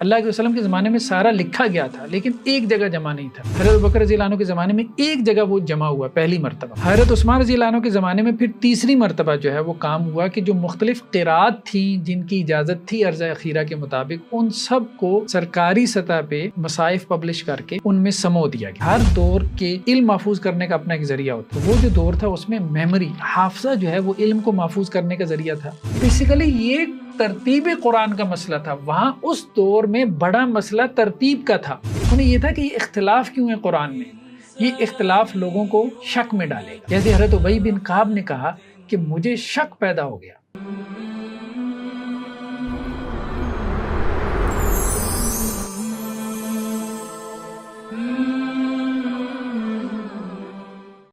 اللہ کے وسلم کے زمانے میں سارا لکھا گیا تھا لیکن ایک جگہ جمع نہیں تھا. حضرت ابوبکر رضی اللہ عنہ کے زمانے میں ایک جگہ وہ جمع ہوا پہلی مرتبہ. حضرت عثمان رضی اللہ عنہ کے زمانے میں پھر تیسری مرتبہ جو ہے وہ کام ہوا کہ جو مختلف قراءات تھیں جن کی اجازت تھی عرض اخیرہ کے مطابق ان سب کو سرکاری سطح پہ مصائف پبلش کر کے ان میں سمو دیا گیا. ہر دور کے علم محفوظ کرنے کا اپنا ایک ذریعہ ہوتا ہے. وہ جو دور تھا اس میں میموری حافظہ جو ہے وہ علم کو محفوظ کرنے کا ذریعہ تھا. بیسیکلی یہ ترتیب قرآن کا مسئلہ تھا. وہاں اس دور میں بڑا مسئلہ ترتیب کا تھا. انہیں یہ تھا کہ یہ اختلاف کیوں ہے قرآن میں. یہ اختلاف لوگوں کو شک میں ڈالے. جیسے حضرت ابی بن کعب نے کہا کہ مجھے شک پیدا ہو گیا.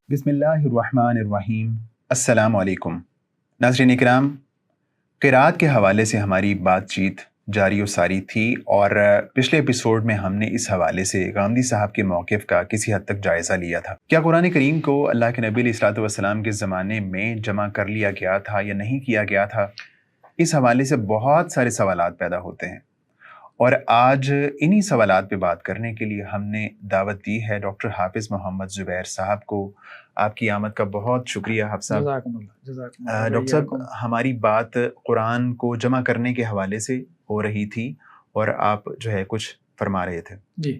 بسم اللہ الرحمن الرحیم. السلام علیکم ناظرین اکرام. قراءت کے حوالے سے ہماری بات چیت جاری و ساری تھی اور پچھلے ایپیسوڈ میں ہم نے اس حوالے سے غامدی صاحب کے موقف کا کسی حد تک جائزہ لیا تھا. کیا قرآن کریم کو اللہ کے نبی علیہ الصلوۃ والسلام کے زمانے میں جمع کر لیا گیا تھا یا نہیں کیا گیا تھا؟ اس حوالے سے بہت سارے سوالات پیدا ہوتے ہیں اور آج انہی سوالات پہ بات کرنے کے لیے ہم نے دعوت دی ہے ڈاکٹر حافظ محمد زبیر صاحب کو. آپ کی آمد کا بہت شکریہ حافظ صاحب. ڈاکٹر صاحب ہماری بات قرآن کو جمع کرنے کے حوالے سے ہو رہی تھی اور آپ جو ہے کچھ فرما رہے تھے. جی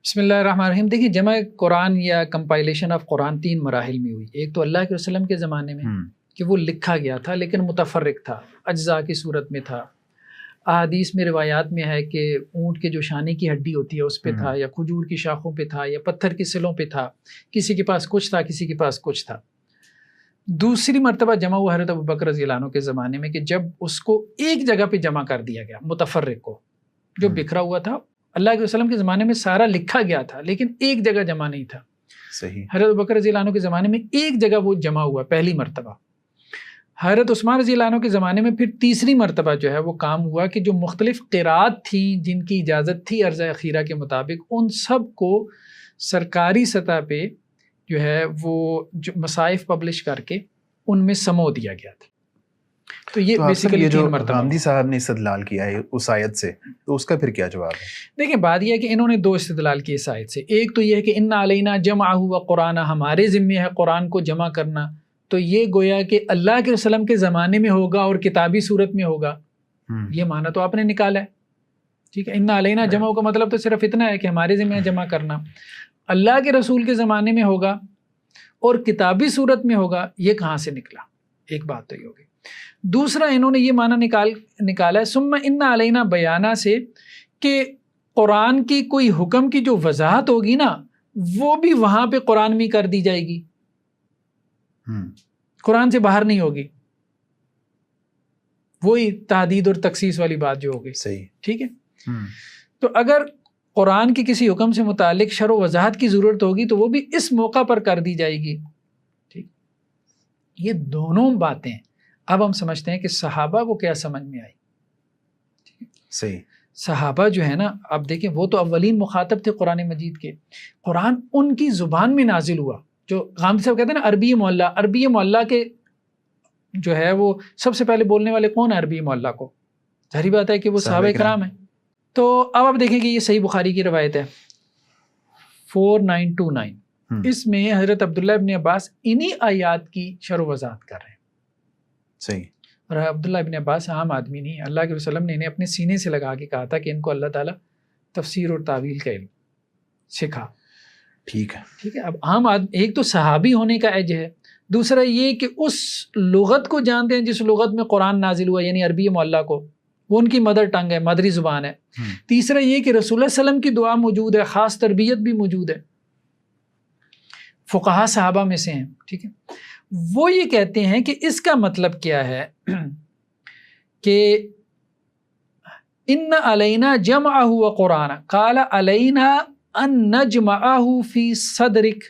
بسم اللہ الرحمن الرحیم. دیکھیے جمع قرآن یا کمپائلیشن آف قرآن 3 مراحل میں ہوئی. ایک تو اللہ کے وسلم کے زمانے میں کہ وہ لکھا گیا تھا لیکن متفرق تھا، اجزاء کی صورت میں تھا. احادیث میں روایات میں ہے کہ اونٹ کے جو شانے کی ہڈی ہوتی ہے اس پہ تھا، یا کھجور کی شاخوں پہ تھا، یا پتھر کی سلوں پہ تھا. کسی کے پاس کچھ تھا، کسی کے پاس کچھ تھا. دوسری مرتبہ جمع ہوا حضرت ابوبکر رضی اللہ عنہ کے زمانے میں کہ جب اس کو ایک جگہ پہ جمع کر دیا گیا، متفرق کو جو بکھرا ہوا تھا. اللہ کے وسلم کے زمانے میں سارا لکھا گیا تھا لیکن ایک جگہ جمع نہیں تھا. صحیح. حضرت ابوبکر رضی اللہ عنہ کے زمانے میں ایک جگہ وہ جمع ہوا پہلی مرتبہ. حضرت عثمان رضی اللہ عنہ کے زمانے میں پھر تیسری مرتبہ جو ہے وہ کام ہوا کہ جو مختلف قراءات تھیں جن کی اجازت تھی عرض اخیرہ کے مطابق ان سب کو سرکاری سطح پہ جو ہے وہ مصائف پبلش کر کے ان میں سمو دیا گیا تھا. تو یہ بیسیکلی جو 3 مرتبہ غامدی صاحب نے استدلال کیا ہے اس آیت سے، تو اس کا پھر کیا جواب ہے؟ دیکھیں بات یہ ہے کہ انہوں نے 2 استدلال کیے اس آیت سے. ایک تو یہ ہے کہ ان علینا جمعہ و قرآن، ہمارے ذمے ہے قرآن کو جمع کرنا. تو یہ گویا کہ اللہ کے وسلم کے زمانے میں ہوگا اور کتابی صورت میں ہوگا. یہ معنی تو آپ نے نکالا ہے. ٹھیک ہے. ان علینا جمع کا مطلب تو صرف اتنا ہے کہ ہمارے ذمہ جمع کرنا. اللہ کے رسول کے زمانے میں ہوگا اور کتابی صورت میں ہوگا، یہ کہاں سے نکلا؟ ایک بات تو یہ ہوگی. دوسرا انہوں نے یہ معنی نکالا ہے ثم ان علینا بیانہ سے کہ قرآن کی کوئی حکم کی جو وضاحت ہوگی نا وہ بھی وہاں پہ قرآن میں کر دی جائے گی، قرآن سے باہر نہیں ہوگی. وہی تحدید اور تخصیص والی بات جو ہوگی. صحیح. ٹھیک ہے. تو اگر قرآن کے کسی حکم سے متعلق شرح و وضاحت کی ضرورت ہوگی تو وہ بھی اس موقع پر کر دی جائے گی. ٹھیک. یہ دونوں باتیں اب ہم سمجھتے ہیں کہ صحابہ کو کیا سمجھ میں آئی. صحیح. صحابہ جو ہے نا، اب دیکھیں وہ تو اولین مخاطب تھے قرآن مجید کے. قرآن ان کی زبان میں نازل ہوا. جو غامدی صاحب کہتے ہیں نا عربی معلّہ کے جو ہے وہ سب سے پہلے بولنے والے کون ہیں عربی معلّہ کو؟ ظاہری بات ہے کہ وہ صحابہ کرام ہیں. تو اب آپ دیکھیں کہ یہ صحیح بخاری کی روایت ہے 4929. اس میں حضرت عبداللہ ابن عباس انہی آیات کی شرح و وضاحت کر رہے ہیں. صحیح. اور عبداللہ ابن عباس عام آدمی نہیں، اللہ کے وسلم نے انہیں اپنے سینے سے لگا کے کہا تھا کہ ان کو اللہ تعالیٰ تفسیر اور تعویل کا علم سکھا. ٹھیک ہے. ٹھیک ہے. اب عام آدمی، ایک تو صحابی ہونے کا ایج ہے، دوسرا یہ کہ اس لغت کو جانتے ہیں جس لغت میں قرآن نازل ہوا، یعنی عربی معلّہ کو، وہ ان کی مدر ٹنگ ہے، مادری زبان ہے. تیسرا یہ کہ رسول اللہ علیہ وسلم کی دعا موجود ہے، خاص تربیت بھی موجود ہے، فقہا صحابہ میں سے ہیں. ٹھیک ہے. وہ یہ کہتے ہیں کہ اس کا مطلب کیا ہے کہ ان علینا جمعہ و قرآن قال علینا ان نجمعہ فی صدرک.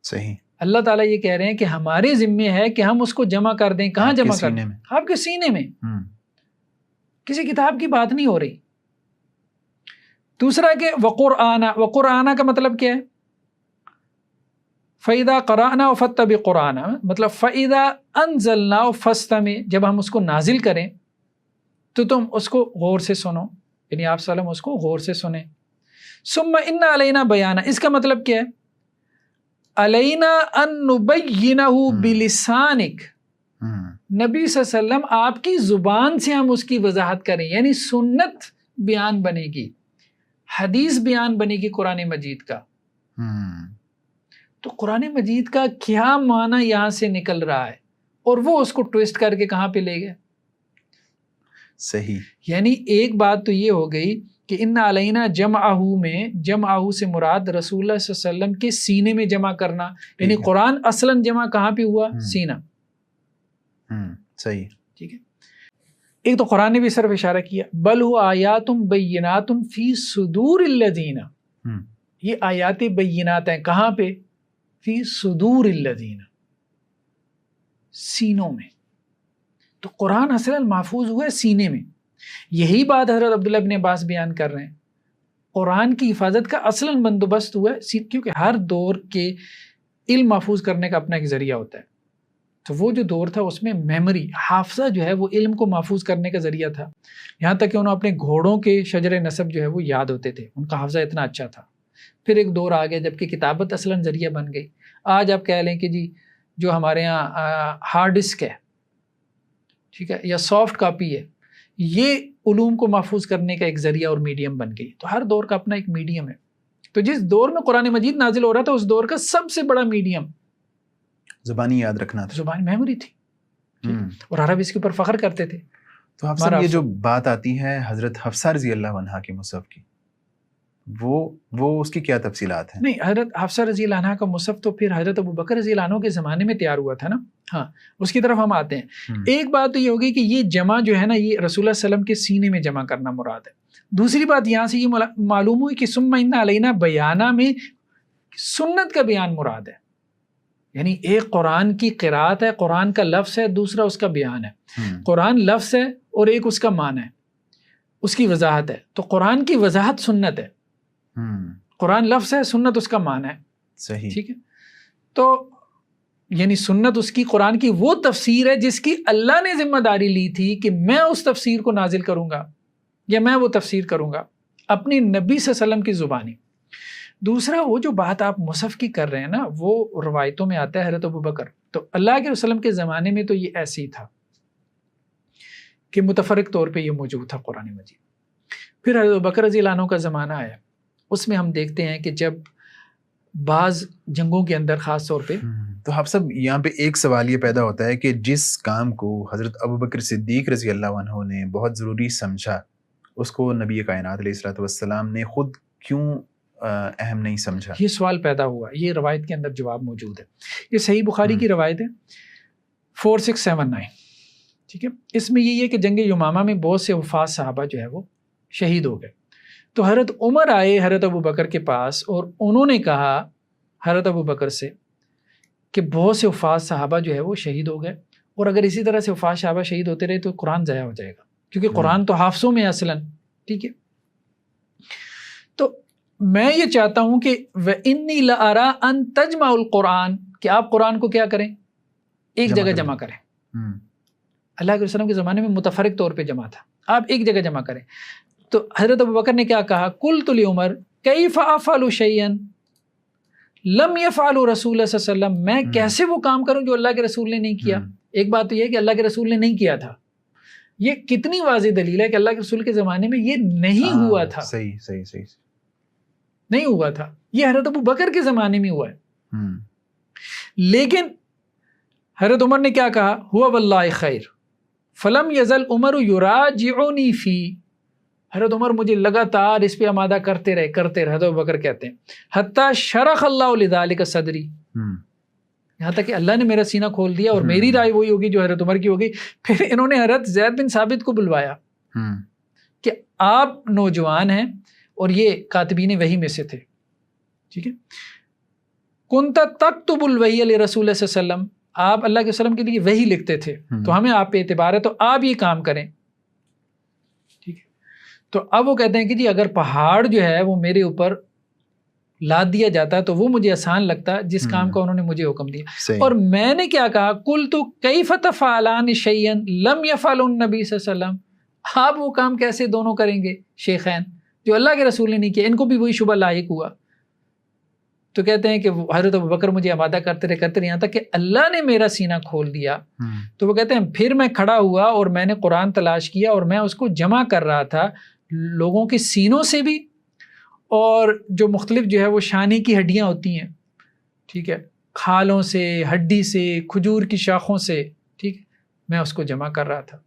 صحیح. اللہ تعالیٰ یہ کہہ رہے ہیں کہ ہمارے ذمے ہے کہ ہم اس کو جمع کر دیں. کہاں جمع کر دیں؟ آپ کے سینے میں. کسی کتاب کی بات نہیں ہو رہی. دوسرا کہ وقرآن کا مطلب کیا ہے؟ فَإِذَا قَرَأْنَا فَاتَّبِعْ قُرْآنَ، مطلب فَإِذَا أَنزَلْنَا فَاسْتَمِعْ، جب ہم اس کو نازل کریں تو تم اس کو غور سے سنو، یعنی آپ صلی اللہ علیہ وسلم اس کو غور سے سنیں. ثم ان علینا بیانہ، اس کا مطلب کیا ہے؟ علینا ان نبینہ بلسانک، نبی صلی اللہ علیہ وسلم آپ کی زبان سے ہم اس کی وضاحت کریں، یعنی سنت بیان بنے گی، حدیث بیان بنے گی قرآن مجید کا. تو قرآن مجید کا کیا معنی یہاں سے نکل رہا ہے، اور وہ اس کو ٹویسٹ کر کے کہاں پہ لے گئے. صحیح. یعنی ایک بات تو یہ ہو گئی کہ ان علینا جمعہ میں جمعہ سے مراد رسول اللہ صلی اللہ علیہ وسلم کے سینے میں جمع کرنا، یعنی قرآن اصلاً جمع کہاں پہ ہوا؟ سینہ. صحیح. ٹھیک ہے. ایک تو قرآن نے بھی صرف اشارہ کیا بل هو آیات بینات فی صدور الذین، یہ آیات بینات ہیں کہاں پہ؟ فی صدور الذین، سینوں میں. تو قرآن اصلاً محفوظ ہوا ہے سینے میں. یہی بات حضرت عبداللہ ابن عباس بیان کر رہے ہیں، قرآن کی حفاظت کا اصلاً بندوبست ہوا ہے کیونکہ ہر دور کے علم محفوظ کرنے کا اپنا ایک ذریعہ ہوتا ہے. تو وہ جو دور تھا اس میں میموری، حافظہ جو ہے وہ علم کو محفوظ کرنے کا ذریعہ تھا. یہاں تک کہ انہوں اپنے گھوڑوں کے شجر نسب جو ہے وہ یاد ہوتے تھے، ان کا حافظہ اتنا اچھا تھا. پھر ایک دور آ گیا جب کہ کتابت اصلاً ذریعہ بن گئی. آج آپ کہہ لیں کہ جی جو ہمارے ہاں ہارڈ ڈسک ہے، ٹھیک ہے، یا سافٹ کاپی ہے، یہ علوم کو محفوظ کرنے کا ایک ذریعہ اور میڈیم بن گئی. تو ہر دور کا اپنا ایک میڈیم ہے. تو جس دور میں قرآن مجید نازل ہو رہا تھا اس دور کا سب سے بڑا میڈیم زبانی یاد رکھنا تھا، زبان میموری تھی، اور عرب اس کے اوپر فخر کرتے تھے. تو حفصہ یہ جو بات آتی ہے حضرت حفصہ رضی اللہ عنہا کے مصحف کی، وہ اس کی کیا تفصیلات ہیں؟ نہیں، حضرت حفصہ رضی اللہ عنہا کا مصحف تو پھر حضرت ابو بکر رضی اللہ عنہ کے زمانے میں تیار ہوا تھا نا. ہاں، اس کی طرف ہم آتے ہیں. ایک بات تو یہ ہوگی کہ یہ جمع جو ہے نا یہ رسول اللہ صلی اللہ علیہ وسلم کے سینے میں جمع کرنا مراد ہے. دوسری بات یہاں سے یہ معلوم ہوئی کہ ثم ان علینا بیانہ میں سنت کا بیان مراد ہے. یعنی ایک قرآن کی قرات ہے، قرآن کا لفظ ہے، دوسرا اس کا بیان ہے. قرآن لفظ ہے اور ایک اس کا معنی ہے، اس کی وضاحت ہے. تو قرآن کی وضاحت سنت ہے، قرآن لفظ ہے، سنت اس کا معنی ہے. صحیح. ٹھیک ہے. تو یعنی سنت اس کی قرآن کی وہ تفسیر ہے جس کی اللہ نے ذمہ داری لی تھی کہ میں اس تفسیر کو نازل کروں گا یا میں وہ تفسیر کروں گا اپنی نبی صلی اللہ علیہ وسلم کی زبانی. دوسرا وہ جو بات آپ مصحف کی کر رہے ہیں نا وہ روایتوں میں آتا ہے حضرت ابو بکر، تو اللہ کے وسلم کے زمانے میں تو یہ ایسے ہی تھا کہ متفرق طور پہ یہ موجود تھا قرآن مجید. پھر حضرت ابو بکر رضی اللہ عنہ کا زمانہ آیا، اس میں ہم دیکھتے ہیں کہ جب بعض جنگوں کے اندر خاص طور پہ تو حفصہ یہاں پہ ایک سوال یہ پیدا ہوتا ہے کہ جس کام کو حضرت ابوبکر صدیق رضی اللہ عنہ نے بہت ضروری سمجھا، اس کو نبی کائنات علیہ الصلوۃ والسلام نے خود کیوں اہم نہیں سمجھا؟ یہ سوال پیدا ہوا. یہ روایت کے اندر جواب موجود ہے. یہ صحیح بخاری کی روایت ہے 4679. ٹھیک ہے. اس میں یہ ہے کہ جنگ یمامہ میں بہت سے وفات صحابہ جو ہے وہ شہید ہو گئے. تو حضرت عمر آئے حضرت ابو بکر کے پاس اور انہوں نے کہا حضرت ابو بکر سے کہ بہت سے وفات صحابہ جو ہے وہ شہید ہو گئے، اور اگر اسی طرح سے وفات صحابہ شہید ہوتے رہے تو قرآن ضائع ہو جائے گا، کیونکہ قرآن تو حافظوں میں اصلاً. ٹھیک ہے. تو میں یہ چاہتا ہوں کہ وَإِنِّي لَأَرَىٰ أَن تَجْمَعُ الْقُرْآنَ، کہ آپ قرآن کو کیا کریں؟ ایک جگہ جمع کریں. اللہ کے وسلم کے زمانے میں متفرق طور پہ جمع تھا، آپ ایک جگہ جمع کریں. تو حضرت ابو بکر نے کیا کہا؟ قُلْتُ لِعُمَرَ كَيْفَ أَفْعَلُ شَيْئًا لَمْ يَفْعَلُ رَسُولُ اللَّهِ صلی اللہ علیہ وسلم، میں کیسے وہ کام کروں جو اللہ کے رسول نے نہیں کیا؟ ایک بات تو یہ ہے کہ اللہ کے رسول نے نہیں کیا تھا، یہ کتنی واضح دلیل ہے کہ اللہ کے رسول کے زمانے میں یہ نہیں ہوا تھا. صحیح نہیں ہوا تھا، یہ حضرت ابو بکر کے زمانے میں ہوا ہے. لیکن حضرت عمر نے کیا کہا؟ ہوا واللہ خیر فلم یزل عمر یراجعنی فی، حضرت عمر مجھے لگاتار اس پہ آمادہ کرتے رہے. حضرت ابو بکر کہتے ہیں حتی شرح اللہ لذالک صدری، یہاں تک کہ اللہ نے میرا سینہ کھول دیا اور میری رائے وہی ہوگی جو حضرت عمر کی ہوگی. پھر انہوں نے حضرت زید بن ثابت کو بلوایا کہ آپ نوجوان ہیں اور یہ کاتبین وحی میں سے تھے. ٹھیک ہے. کنت تکتب الوحی علی رسول اللہ صلی اللہ علیہ وسلم، آپ اللہ کے وسلم کے لیے وحی لکھتے تھے، تو ہمیں آپ پہ اعتبار ہے، تو آپ یہ کام کریں. ٹھیک ہے. تو اب وہ کہتے ہیں کہ جی اگر پہاڑ جو ہے وہ میرے اوپر لاد دیا جاتا تو وہ مجھے آسان لگتا جس کام کا انہوں نے مجھے حکم دیا. اور میں نے کیا کہا؟ قلت کیف تفعلان شیئا لم یفعل النبی صلی اللہ علیہ وسلم، آپ وہ کام کیسے دونوں کریں گے شیخین جو اللہ کے رسول نے نہیں کیا؟ ان کو بھی وہی شبہ لاحق ہوا. تو کہتے ہیں کہ حضرت ابوبکر مجھے آمادہ کرتے رہے یہاں تک کہ اللہ نے میرا سینہ کھول دیا. تو وہ کہتے ہیں پھر میں کھڑا ہوا اور میں نے قرآن تلاش کیا اور میں اس کو جمع کر رہا تھا لوگوں کے سینوں سے بھی، اور جو مختلف جو ہے وہ شانے کی ہڈیاں ہوتی ہیں، ٹھیک ہے، کھالوں سے، ہڈی سے، کھجور کی شاخوں سے، ٹھیک ہے، میں اس کو جمع کر رہا تھا.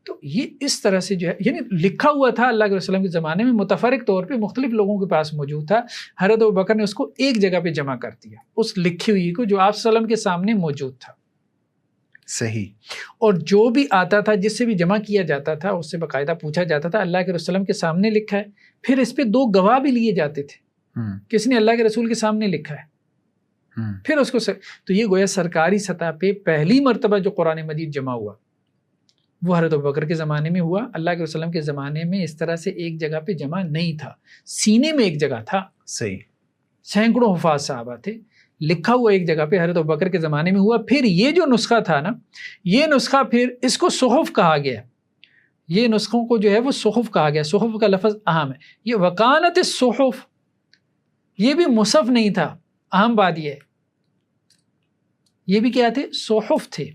تو یہ اس طرح سے جو ہے یعنی لکھا ہوا تھا اللہ کے وسلم کے زمانے میں، متفرق طور پہ مختلف لوگوں کے پاس موجود تھا. حضرت ابوبکر نے اس کو ایک جگہ پہ جمع کر دیا، اس لکھی ہوئی کو جو آپ صلی اللہ علیہ وسلم کے سامنے موجود تھا. صحیح. اور جو بھی آتا تھا جس سے بھی جمع کیا جاتا تھا اس سے باقاعدہ پوچھا جاتا تھا اللہ کے وسلم کے سامنے لکھا ہے. پھر اس پہ 2 گواہ بھی لیے جاتے تھے، کس نے اللہ کے رسول کے سامنے لکھا ہے. پھر اس کو تو یہ گویا سرکاری سطح پہ پہلی مرتبہ جو قرآن مجید جمع ہوا وہ حضرت ابوبکر کے زمانے میں ہوا. اللہ کے وسلم کے زمانے میں اس طرح سے ایک جگہ پہ جمع نہیں تھا، سینے میں ایک جگہ تھا. صحیح. سینکڑوں حفاظ صحابہ تھے، لکھا ہوا ایک جگہ پہ حضرت ابوبکر کے زمانے میں ہوا. پھر یہ جو نسخہ تھا نا، یہ نسخہ پھر اس کو صحف کہا گیا. یہ نسخوں کو جو ہے وہ صحف کہا گیا. صحف کا لفظ اہم ہے. یہ وکانت الصحف، یہ بھی مصحف نہیں تھا. اہم بات یہ ہے یہ بھی کیا تھے؟ صحف تھے.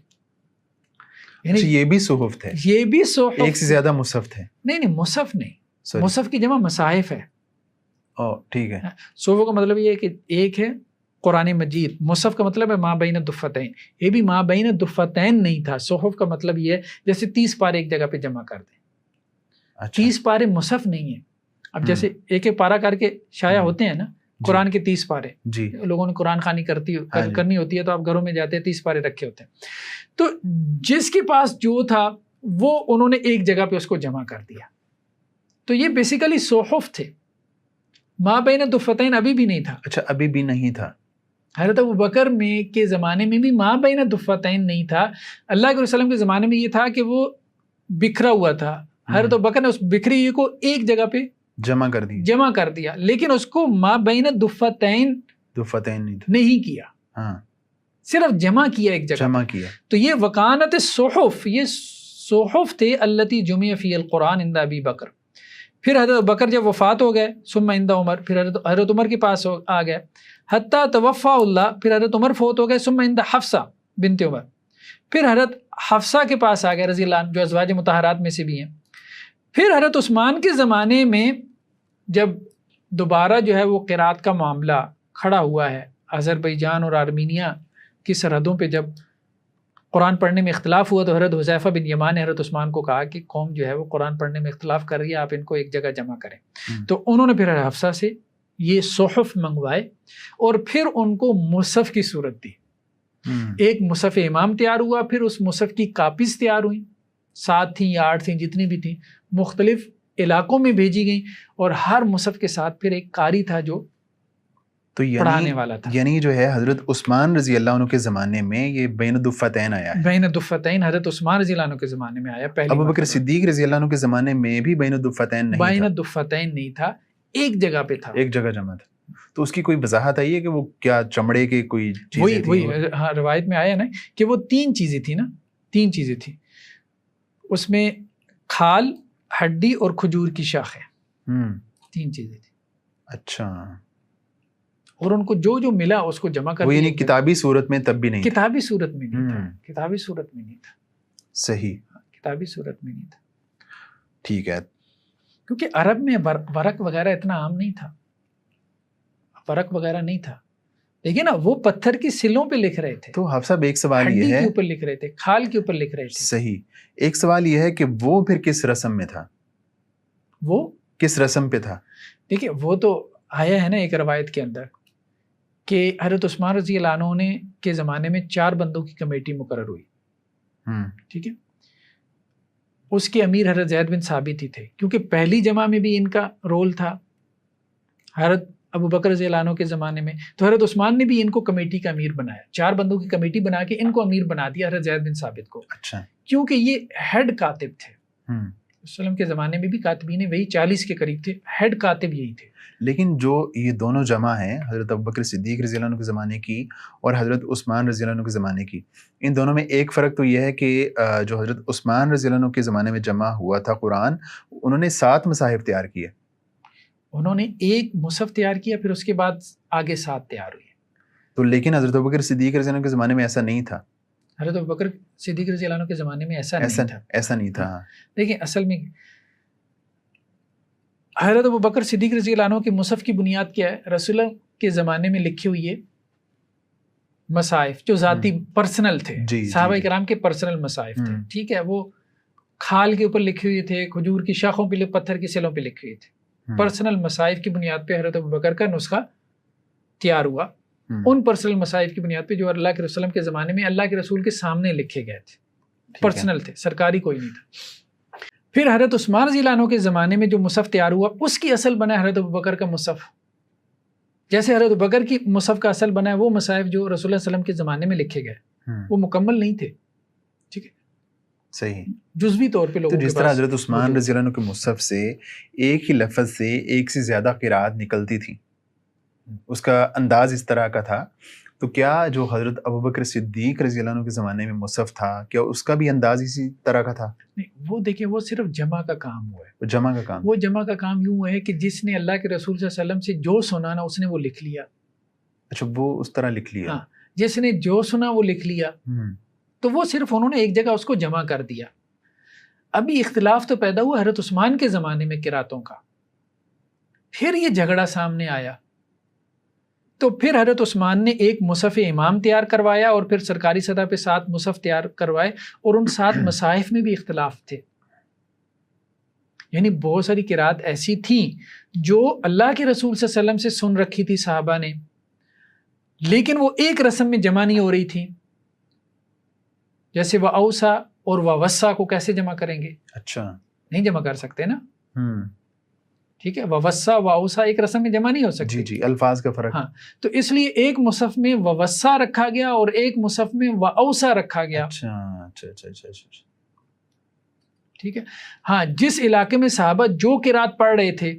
یعنی یہ بھی صحف تھے، یہ بھی صحف، ایک سے زیادہ مصحف تھے. نہیں مصحف نہیں، مصحف کی جمع مصاحف ہے. ٹھیک ہے. صحف کا مطلب یہ ہے کہ ایک ہے قرآن مجید، مصحف کا مطلب ہے ما بین الدفتین. یہ بھی ما بین الدفتین نہیں تھا. صحف کا مطلب یہ ہے جیسے 30 پارے ایک جگہ پہ جمع کر دیں. 30 پارے مصحف نہیں ہیں. اب جیسے ایک ایک پارا کر کے شائع ہوتے ہیں نا قرآن کے 30 پارے، جی لوگوں نے قرآن خوانی کرنی ہوتی ہے تو آپ گھروں میں جاتے ہیں 30 پارے رکھے ہوتے ہیں. تو جس کے پاس جو تھا وہ انہوں نے ایک جگہ پہ اس کو جمع کر دیا. تو یہ بیسیکلی صحف تھے. ما بین الدفتین ابھی بھی نہیں تھا. اچھا ابھی بھی نہیں تھا. حضرت ابوبکر میں کے زمانے میں بھی ما بین الدفتین نہیں تھا. اللہ کے وسلم کے زمانے میں یہ تھا کہ وہ بکھرا ہوا تھا. حضرت ابوبکر نے اس بکھری ہوئی کو ایک جگہ پہ جمع کر دیا لیکن اس کو ما بین الدفتین نہیں کیا. ہاں صرف جمع کیا، ایک جگہ جمع کیا. تو یہ وکانت صحف، یہ صحف تھے التی جمع فی القرآن عند ابی بکر. پھر حضرت بکر جب وفات ہو گئے ثم عند عمر، پھر حضرت عمر کے پاس آ گئے. حتیٰ توفا اللہ، پھر حضرت عمر فوت ہو گئے. ثم عند حفصہ بنت عمر، پھر حضرت حفصہ کے پاس آ گئے رضی اللہ عنہ جو ازواج مطہرات میں سے بھی ہیں. پھر حضرت عثمان کے زمانے میں جب دوبارہ جو ہے وہ قرات کا معاملہ کھڑا ہوا ہے، آذربائیجان اور آرمینیا کی سرحدوں پہ جب قرآن پڑھنے میں اختلاف ہوا تو حضرت حذیفہ بن یمان نے حضرت عثمان کو کہا کہ قوم جو ہے وہ قرآن پڑھنے میں اختلاف کر رہی ہے، آپ ان کو ایک جگہ جمع کریں. تو انہوں نے پھر حفصہ سے یہ صحف منگوائے اور پھر ان کو مصحف کی صورت دی. ایک مصحف امام تیار ہوا، پھر اس مصحف کی کاپیز تیار ہوئیں، 7 تھیں یا 8 تھیں، جتنی بھی تھیں، مختلف علاقوں میں بھیجی گئیں. اور ہر مصحف کے ساتھ پھر ایک قاری تھا جو پڑھانے والا تھا. یعنی جو ہے حضرت عثمان رضی اللہ عنہ کے زمانے میں یہ بین الدفتین آیا ہے. بین الدفتین حضرت عثمان رضی اللہ عنہ کے زمانے میں آیا. پہلے ابوبکر صدیق رضی اللہ عنہ کے زمانے میں بھی بین الدفتین نہیں تھا. بین الدفتین نہیں تھا، ایک جگہ پہ تھا، ایک جگہ جمع تھا. تو اس کی کوئی وضاحت آئی ہے کہ وہ کیا چمڑے کے کوئی چیزیں تھیں؟ وہی ہاں روایت میں آیا نا کہ وہ 3 چیزیں تھیں نا، 3 چیزیں تھیں اس میں، کھال، ہڈی اور کھجور کی شاخیں. 3 چیزیں تھیں. اچھا. اور ان کو جو ملا اس کو جمع کر وہ یعنی کتابی صورت میں تب بھی نہیں، کتابی صورت میں نہیں تھا. کتابی صورت میں نہیں تھا. صحیح، کتابی صورت میں نہیں تھا. ٹھیک ہے. کیونکہ عرب میں ورق وغیرہ اتنا عام نہیں تھا، ورق وغیرہ نہیں تھا. دیکھیں نا وہ پتھر کی سلوں پہ لکھ رہے تھے. تو حافظ صاحب ایک سوال یہ ہے، ہڈی کے اوپر لکھ رہے تھے، کھال کے اوپر لکھ رہے تھے. صحیح. ایک سوال یہ ہے کہ وہ پھر کس رسم میں تھا؟ وہ کس رسم پہ تھا؟ دیکھیں وہ تو آیا ہے نا ایک روایت کے اندر کہ حضرت عثمان رضی اللہ عنہ نے کے زمانے میں 4 بندوں کی کمیٹی مقرر ہوئی. ٹھیک ہے. اس کے امیر حضرت زید بن ثابت ہی تھے، کیونکہ پہلی جمع میں بھی ان کا رول تھا حضرت ابو بکر رضی اللہ عنہ کے زمانے میں. تو حضرت عثمان نے بھی ان کو کمیٹی کا امیر بنایا، 4 بندوں کی کمیٹی بنا کے ان کو امیر بنا دیا حضرت زید بن ثابت کو. اچھا. کیونکہ یہ ہیڈ کاتب تھے، وسلم کے زمانے میں بھی کاتبین وہی 40 کے قریب تھے، ہیڈ کاتب یہی تھے. لیکن جو یہ دونوں جمع ہیں حضرت ابوبکر صدیق رضی اللہ عنہ کے زمانے کی اور حضرت عثمان رضی اللہ عنہ کے زمانے کی، ان دونوں میں ایک فرق تو یہ ہے کہ جو حضرت عثمان رضی اللہ عنہ کے زمانے میں جمع ہوا تھا قرآن، انہوں نے 7 مصاحف تیار کیے. انہوں نے ایک مصحف تیار کیا، پھر اس کے بعد آگے 7 تیار ہوئے. تو لیکن حضرت ابوبکر صدیق رضی اللہ عنہ کے زمانے میں ایسا نہیں تھا. حضرت ابوبکر صدیق رضی اللہ عنہ کے زمانے میں ایسا نہیں تھا. دیکھیں اصل میں حضرت ابوبکر صدیق رضی اللہ عنہ کے مصحف کی بنیاد کیا ہے؟ رسول اللہ کے زمانے میں لکھے ہوئے مصاحف جو ذاتی پرسنل تھے، صحابہ کرام کے پرسنل مصاحف تھے. ٹھیک ہے، وہ کھال کے اوپر لکھے ہوئے تھے، کھجور کی شاخوں پہ، پتھر کی سلوں پہ لکھے ہوئے تھے. پرسنل مصاحف کی بنیاد پہ حضرت ابوبکر کا نسخہ تیار ہوا. ان پرسنل مصاحف کی بنیاد پہ جو اللہ کے رسول کے زمانے میں اللہ کے رسول کے سامنے لکھے گئے تھے، پرسنل تھے، سرکاری کوئی نہیں تھا. پھر حضرت عثمان رضی اللہ عنہ کے زمانے میں جو مصحف تیار ہوا اس کی اصل بنا حضرت ابوبکر کا مصحف. جیسے حضرت ابوبکر کی مصحف کا اصل بنا ہے، وہ مصاحف جو رسول اللہ صلی اللہ علیہ وسلم کے زمانے میں لکھے گئے وہ مکمل نہیں تھے. ٹھیک ہے، صحیح، جزوی طور پہ لوگوں تو جس طرح حضرت عثمان رضی اللہ عنہ کے مصحف سے ایک ہی لفظ سے ایک سے زیادہ قرات نکلتی تھی، اس کا انداز اس طرح کا تھا، تو کیا جو حضرت ابوبکر صدیق رضی اللہ عنہ کے زمانے میں مصحف تھا کیا اس کا بھی انداز اسی طرح کا تھا؟ نہیں، وہ دیکھیں وہ صرف جمع کا کام ہوا ہے. وہ جمع کا کام یوں ہے کہ جس نے اللہ کے رسول صلی اللہ علیہ وسلم سے جو سنا نا اس نے وہ لکھ لیا. اچھا، وہ اس طرح لکھ لیا. ہاں، جس نے جو سنا وہ لکھ لیا، تو وہ صرف انہوں نے ایک جگہ اس کو جمع کر دیا. ابھی اختلاف تو پیدا ہوا حضرت عثمان کے زمانے میں قراتوں کا، پھر یہ جھگڑا سامنے آیا تو پھر حضرت عثمان نے ایک مصحف امام تیار کروایا اور پھر سرکاری سطح پہ 7 مصحف تیار کروائے، اور ان 7 مصاحف میں بھی اختلاف تھے. یعنی بہت ساری قرات ایسی تھیں جو اللہ کے رسول صلی اللہ علیہ وسلم سے سن رکھی تھی صحابہ نے، لیکن وہ ایک رسم میں جمع نہیں ہو رہی تھی. جیسے وَأَوْسَى اور وَوَسَّى کو کیسے جمع کریں گے؟ اچھا، نہیں جمع کر سکتے نا. ٹھیک ہے، وَوَسَّى وَأَوْسَى ایک رسم میں جمع نہیں ہو سکتی. جی، الفاظ کا فرق. ہاں، تو اس لیے ایک مصحف میں وَوَسَّى رکھا گیا اور ایک مصحف میں وَأَوْسَى رکھا گیا. اچھا. ٹھیک ہے. ہاں، جس علاقے میں صحابہ جو قرات پڑھ رہے تھے،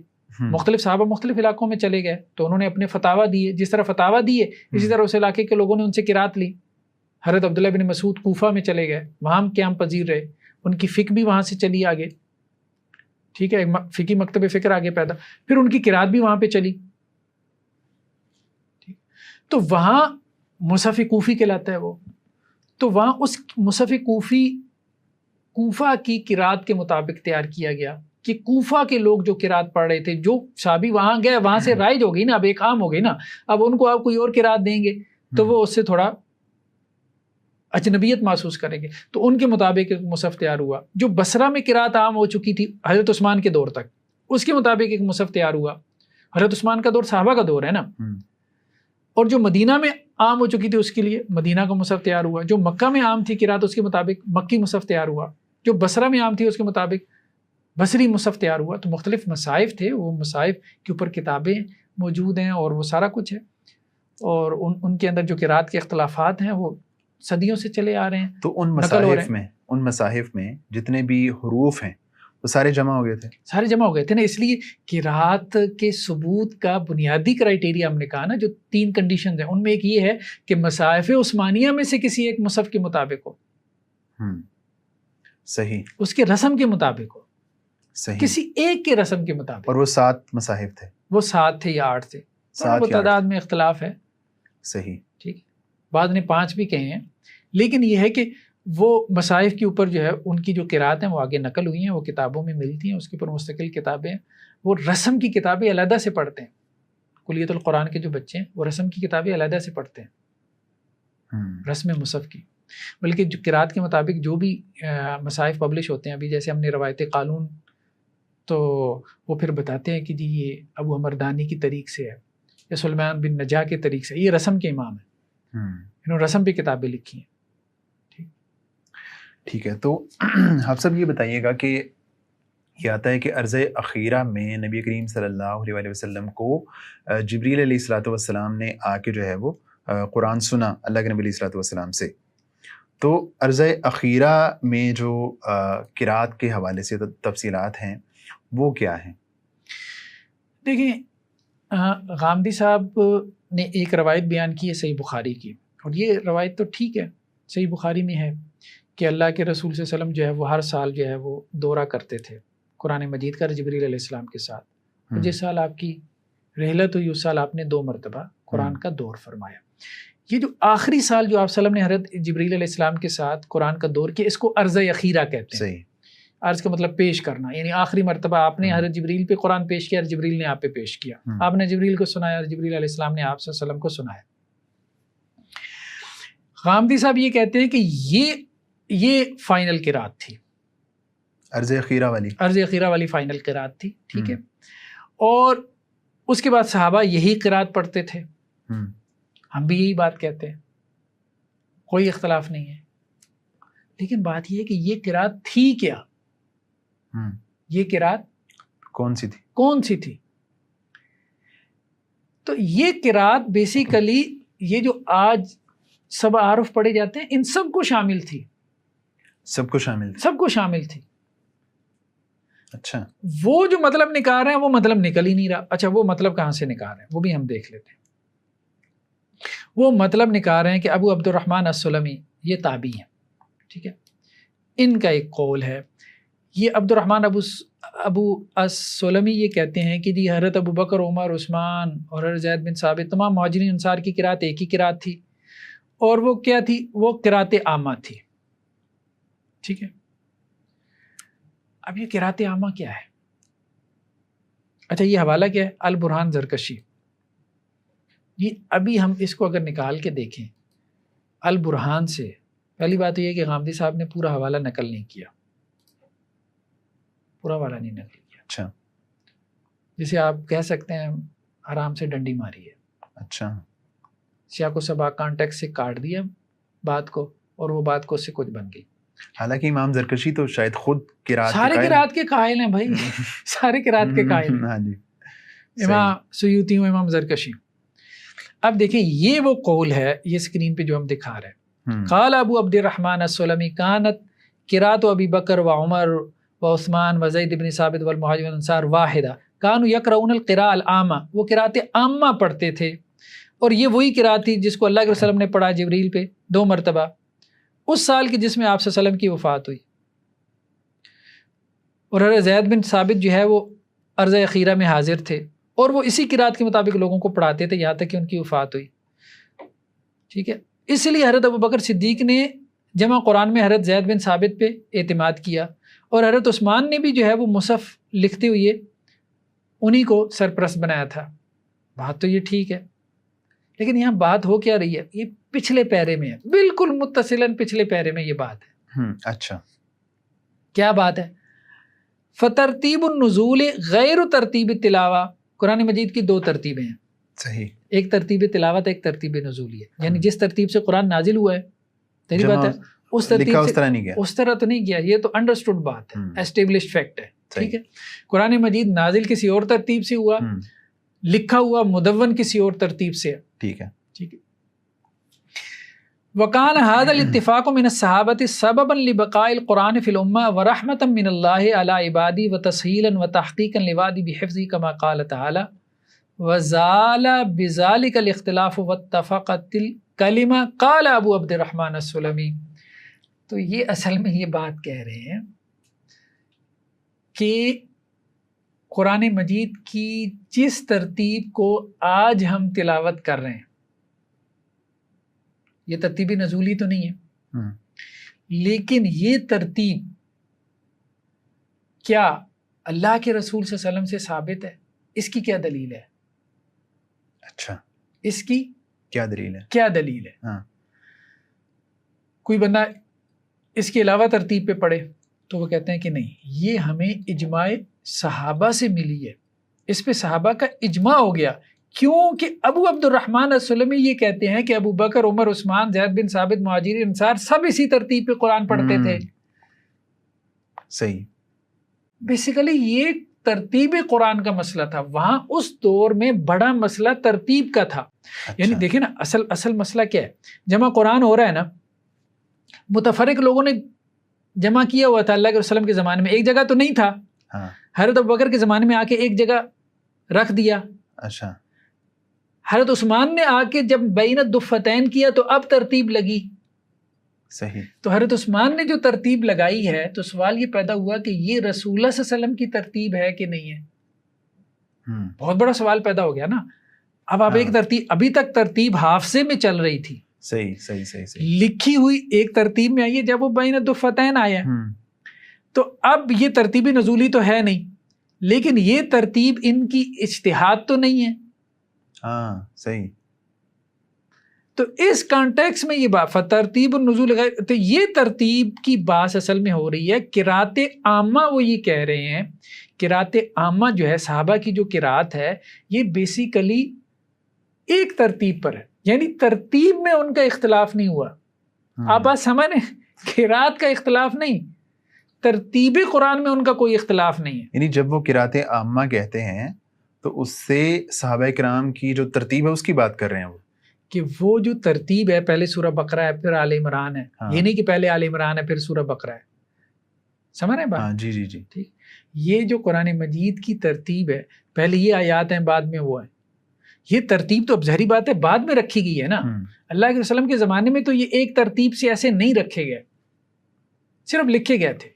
مختلف صحابہ مختلف علاقوں میں چلے گئے تو انہوں نے اپنے فتاوی دیے. جس طرح فتاوی دیے اسی طرح اس علاقے کے لوگوں نے ان سے قرات لی. حضرت عبداللہ بن مسعود کوفہ میں چلے گئے، وہاں قیام پذیر رہے، ان کی فقہ بھی وہاں سے چلی آگے. ٹھیک ہے، فقی مکتب فکر آگے پیدا، پھر ان کی قرات بھی وہاں پہ چلی. تو وہاں مصحف کوفی کہلاتا ہے وہ. تو وہاں اس مصحف کوفی کوفہ کی قرات کے مطابق تیار کیا گیا کہ کوفہ کے لوگ جو قرات پڑھ رہے تھے، جو صحابی وہاں گئے وہاں سے رائج ہو گئی نا، اب ایک عام ہو گئی نا، اب ان کو آپ کوئی اور قرات دیں گے تو وہ اس سے تھوڑا اجنبیت محسوس کریں گے. تو ان کے مطابق ایک مصحف تیار ہوا. جو بصرہ میں قرات عام ہو چکی تھی حضرت عثمان کے دور تک، اس کے مطابق ایک مصحف تیار ہوا. حضرت عثمان کا دور صحابہ کا دور ہے نا. اور جو مدینہ میں عام ہو چکی تھی اس کے لیے مدینہ کا مصحف تیار ہوا. جو مکہ میں عام تھی قرات اس کے مطابق مکی مصحف تیار ہوا. جو بصرہ میں عام تھی اس کے مطابق بصری مصحف تیار ہوا. تو مختلف مصاحف تھے، وہ مصاحف کے اوپر کتابیں موجود ہیں اور وہ سارا کچھ ہے. اور ان کے اندر جو قرات کے اختلافات ہیں وہ صدیوں سے چلے آ رہے ہیں. تو ان مصاحف میں جتنے بھی حروف ہیں وہ سارے جمع ہو گئے تھے نا. اس لیے قرات کے ثبوت کا بنیادی کرائیٹیریا ہم نے کہا نا، جو 3 کنڈیشنز ہیں ان میں ایک یہ ہے کہ مصاحف عثمانیہ میں سے کسی ایک مصحف کے مطابق ہو. صحیح. اس کے رسم کے مطابق ہو. صحیح. کسی ایک کے رسم کے مطابق. اور وہ 7 مصاحف تھے. وہ 7 تھے یا 8 تھے، وہ تعداد میں اختلاف ہے. صحیح. ٹھیک ہے، بعض نے 5 بھی کہے ہیں. لیکن یہ ہے کہ وہ مصاحف کے اوپر جو ہے ان کی جو قرات ہیں وہ آگے نقل ہوئی ہیں، وہ کتابوں میں ملتی ہیں، اس کے اوپر مستقل کتابیں ہیں. وہ رسم کی کتابیں علیحدہ سے پڑھتے ہیں. کلیت القرآن کے جو بچے ہیں وہ رسم کی کتابیں علیحدہ سے پڑھتے ہیں، رسم مصحف کی. بلکہ جو قرات کے مطابق جو بھی مصاحف پبلش ہوتے ہیں، ابھی جیسے ہم نے روایت قالون، تو وہ پھر بتاتے ہیں کہ جی یہ ابو حمردانی کی طریق سے ہے یا سلیمان بن نجاح کے طریق سے، یہ رسم کے امام ہیں، انہوں نے رسم پہ کتابیں لکھی ہیں. ٹھیک ہے. تو آپ سب یہ بتائیے گا کہ یہ آتا ہے کہ عرض اخیرہ میں نبی کریم صلی اللہ علیہ وسلم کو جبریل علیہ الصلوۃ والسلام نے آ کے جو ہے وہ قرآن سنا اللہ کے نبی علیہ الصلوۃ والسلام سے. تو عرض اخیرہ میں جو قرات کے حوالے سے تفصیلات ہیں وہ کیا ہیں؟ دیکھیں غامدی صاحب نے ایک روایت بیان کی ہے صحیح بخاری کی، اور یہ روایت تو ٹھیک ہے، صحیح بخاری میں ہے کہ اللہ کے رسول صلی اللہ علیہ وسلم جو ہے وہ ہر سال جو ہے وہ دورہ کرتے تھے قرآن مجید کا جبریل علیہ السلام کے ساتھ، اور جس سال آپ کی رحلت ہوئی اس سال آپ نے 2 مرتبہ قرآن کا دور فرمایا۔ یہ جو آخری سال جو آپ وسلم نے حضرت جبریل علیہ السلام کے ساتھ قرآن کا دور کیا، اس کو عرض اخیرہ کہتے ہیں۔ صحیح، عرض کا مطلب پیش کرنا، یعنی آخری مرتبہ آپ نے حضرت جبریل پہ قرآن پیش کیا اور جبریل نے آپ پہ پیش کیا، آپ نے جبریل کو سنایا اور جبریل علیہ السلام نے آپ صلی اللہ علیہ وسلم کو سنایا۔ غامدی صاحب یہ کہتے ہیں کہ یہ فائنل قرات تھی، عرض اخیرہ والی فائنل قرات تھی، ٹھیک ہے۔ اور اس کے بعد صحابہ یہی قرات پڑھتے تھے، ہم بھی یہی بات کہتے ہیں، کوئی اختلاف نہیں ہے۔ لیکن بات یہ ہے کہ یہ قرات تھی کیا، یہ قرات کون سی تھی؟ تو یہ قرات بیسیکلی یہ جو آج سب عارف پڑھے جاتے ہیں ان سب کو شامل تھی، سب کو شامل تھی۔ اچھا، وہ جو مطلب نکال رہے ہیں وہ مطلب نکل ہی نہیں رہا۔ اچھا، وہ مطلب کہاں سے نکال رہے ہیں وہ بھی ہم دیکھ لیتے ہیں۔ وہ مطلب نکال رہے ہیں کہ ابو عبد الرحمن السلمی یہ تابعی ہیں، ٹھیک ہے، ان کا ایک قول ہے، یہ عبد الرحمن ابو السلمی یہ کہتے ہیں کہ جی حضرت ابو بکر، عمر، عثمان اور حضرت زید بن ثابت تمام مہاجرین انصار کی قرات ایک ہی قرات تھی، اور وہ کیا تھی؟ وہ قرات عامہ تھی، ٹھیک ہے۔ اب یہ قرات عامہ کیا ہے؟ اچھا، یہ حوالہ کیا ہے؟ البرہان زرکشی۔ یہ ابھی ہم اس کو اگر نکال کے دیکھیں البرہان سے، پہلی بات یہ ہے کہ غامدی صاحب نے پورا حوالہ نقل نہیں کیا، پورا حوالہ نہیں نقل کیا۔ اچھا، جسے آپ کہہ سکتے ہیں آرام سے ڈنڈی ماری ہے۔ اچھا، سیاق و سباق کانٹیکٹ سے کاٹ دیا بات کو، اور وہ بات کو اس سے کچھ بن گئی۔ حالانکہ امام زرکشی تو شاید خود قرات سارے قرات کے قائل ہیں بھائی، سارے قرات کے قائل ہیں، ہاں جی، امام سیوطی ہوں، امام زرکشی۔ اب دیکھیں یہ وہ قول ہے، یہ اسکرین پہ جو ہم دکھا رہے ہیں، قال ابو عبد الرحمن السلمی کانت قرات ابی بکر و عمر و عثمان و زید بن ثابت والمہاجرین والانصار واحدہ کانوا یقرؤون القراء العامہ، وہ قرات عامہ پڑھتے تھے، اور یہ وہی قرات تھی جس کو اللہ کے وسلم نے پڑھا جبریل پہ 2 مرتبہ اس سال کی جس میں آپ صلی اللہ علیہ وسلم کی وفات ہوئی، اور حضرت زید بن ثابت جو ہے وہ عرض اخیرہ میں حاضر تھے، اور وہ اسی قرات کے مطابق لوگوں کو پڑھاتے تھے یہاں تک کہ ان کی وفات ہوئی، ٹھیک ہے۔ اس لیے حضرت ابو بکر صدیق نے جمع قرآن میں حضرت زید بن ثابت پہ اعتماد کیا، اور حضرت عثمان نے بھی جو ہے وہ مصحف لکھتے ہوئے انہی کو سرپرست بنایا تھا۔ بات تو یہ ٹھیک ہے، لیکن یہاں بات ہو کیا رہی ہے؟ یہ پچھلے پیرے میں ہے، بالکل متصلاً پچھلے پیرے میں یہ بات ہے۔ اچھا، کیا بات ہے؟ فترتیب النزول غیر ترتیب تلاوہ، قرآن مجید کی 2 ترتیبیں ہیں، صحیح، ایک ترتیب تلاوت ہے، ایک ترتیب نزولی ہے، یعنی جس ترتیب سے قرآن نازل ہوا ہے، صحیح بات ہے، اس ترتیب سے اس طرح تو نہیں کیا، یہ تو انڈرسٹوڈ بات ہے، ایسٹیبلشڈ فیکٹ ہے، ٹھیک ہے۔ قرآن مجید نازل کسی اور ترتیب سے ہوا، لکھا ہوا مدون کسی اور ترتیب سے، ٹھیک ہے، ٹھیک ہے۔ وکان هذا الاتفاق من الصحابة سببا لبقاء القرآن في الأمة ورحمة من الله على عباده وتسهيلا وتحقيقا لوعده بحفظه كما قال تعالى وزال بذلك الاختلاف واتفقت الكلمة قال ابو عبد الرحمن السلمی۔ تو یہ اصل میں یہ بات کہہ رہے ہیں کہ قرآن مجید کی جس ترتیب کو آج ہم تلاوت کر رہے ہیں یہ ترتیب نزولی تو نہیں ہے، لیکن یہ ترتیب کیا اللہ کے رسول صلی اللہ علیہ وسلم سے ثابت ہے؟ اس کی کیا دلیل ہے؟ اچھا، اس کی کیا دلیل ہے؟ کیا دلیل ہے؟ ہاں، کوئی بندہ اس کے علاوہ ترتیب پہ پڑھے تو وہ کہتے ہیں کہ نہیں، یہ ہمیں اجماع صحابہ سے ملی ہے، اس پہ صحابہ کا اجماع ہو گیا، کیونکہ ابو عبد الرحمن السلمی یہ کہتے ہیں کہ ابو بکر، عمر، عثمان، زید بن ثابت، مہاجرین، انصار سب اسی ترتیب پہ قرآن پڑھتے تھے۔ صحیح، بیسیکلی یہ ترتیب قرآن کا مسئلہ تھا، وہاں اس دور میں بڑا مسئلہ ترتیب کا تھا۔ یعنی دیکھیں نا، اصل مسئلہ کیا ہے؟ جمع قرآن ہو رہا ہے نا، متفرق لوگوں نے جمع کیا ہوا تھا اللہ کے وسلم کے زمانے میں، ایک جگہ تو نہیں تھا، حضرت ابوبکر کے زمانے میں آ کے ایک جگہ رکھ دیا. اچھا. حضرت عثمان نے آ کے جب بین الدفتین کیا تو اب ترتیب لگی. صحیح. تو حضرت عثمان نے جو ترتیب لگائی ہے تو سوال یہ پیدا ہوا کہ یہ رسول اللہ صلی اللہ علیہ وسلم کی ترتیب ہے کہ نہیں ہے. بہت بڑا سوال پیدا ہو گیا نا. اب آپ ایک ترتیب، ابھی تک ترتیب حافظے میں چل رہی تھی، صحیح صحیح صحیح صحیح، لکھی ہوئی ایک ترتیب میں آئی ہے جب وہ بین الدفتین آیا. تو اب یہ ترتیب نزولی تو ہے نہیں، لیکن یہ ترتیب ان کی اجتہاد تو نہیں ہے. ہاں صحیح. تو اس کانٹیکس میں یہ بات ترتیب النزول غیر، تو یہ ترتیب کی بات اصل میں ہو رہی ہے. قرات عامہ وہ یہ کہہ رہے ہیں، قرات عامہ جو ہے صحابہ کی جو قرات ہے یہ بیسیکلی ایک ترتیب پر ہے، یعنی ترتیب میں ان کا اختلاف نہیں ہوا. آپ بات سمجھ رہے ہیں؟ قرات کا اختلاف نہیں، ترتیب قرآن میں ان کا کوئی اختلاف نہیں ہے. یعنی جب وہ قرات عامہ کہتے ہیں تو اس سے صحابہ کرام کی جو ترتیب ہے اس کی بات کر رہے ہیں وہ، کہ وہ جو ترتیب ہے پہلے سورہ بقرہ ہے پھر آل عمران ہے. یہ نہیں کہ پہلے آل عمران ہے پھر سورہ بقرہ ہے. سمجھ رہے ہیں بات؟ جی جی جی. ٹھیک. یہ جو قرآن مجید کی ترتیب ہے، پہلے یہ آیات ہیں بعد میں وہ ہیں. یہ ترتیب تو اب ظاہری بات ہے بعد میں رکھی گئی ہے نا. اللہ کے وسلم کے زمانے میں تو یہ ایک ترتیب سے ایسے نہیں رکھے گئے، صرف لکھے گئے تھے.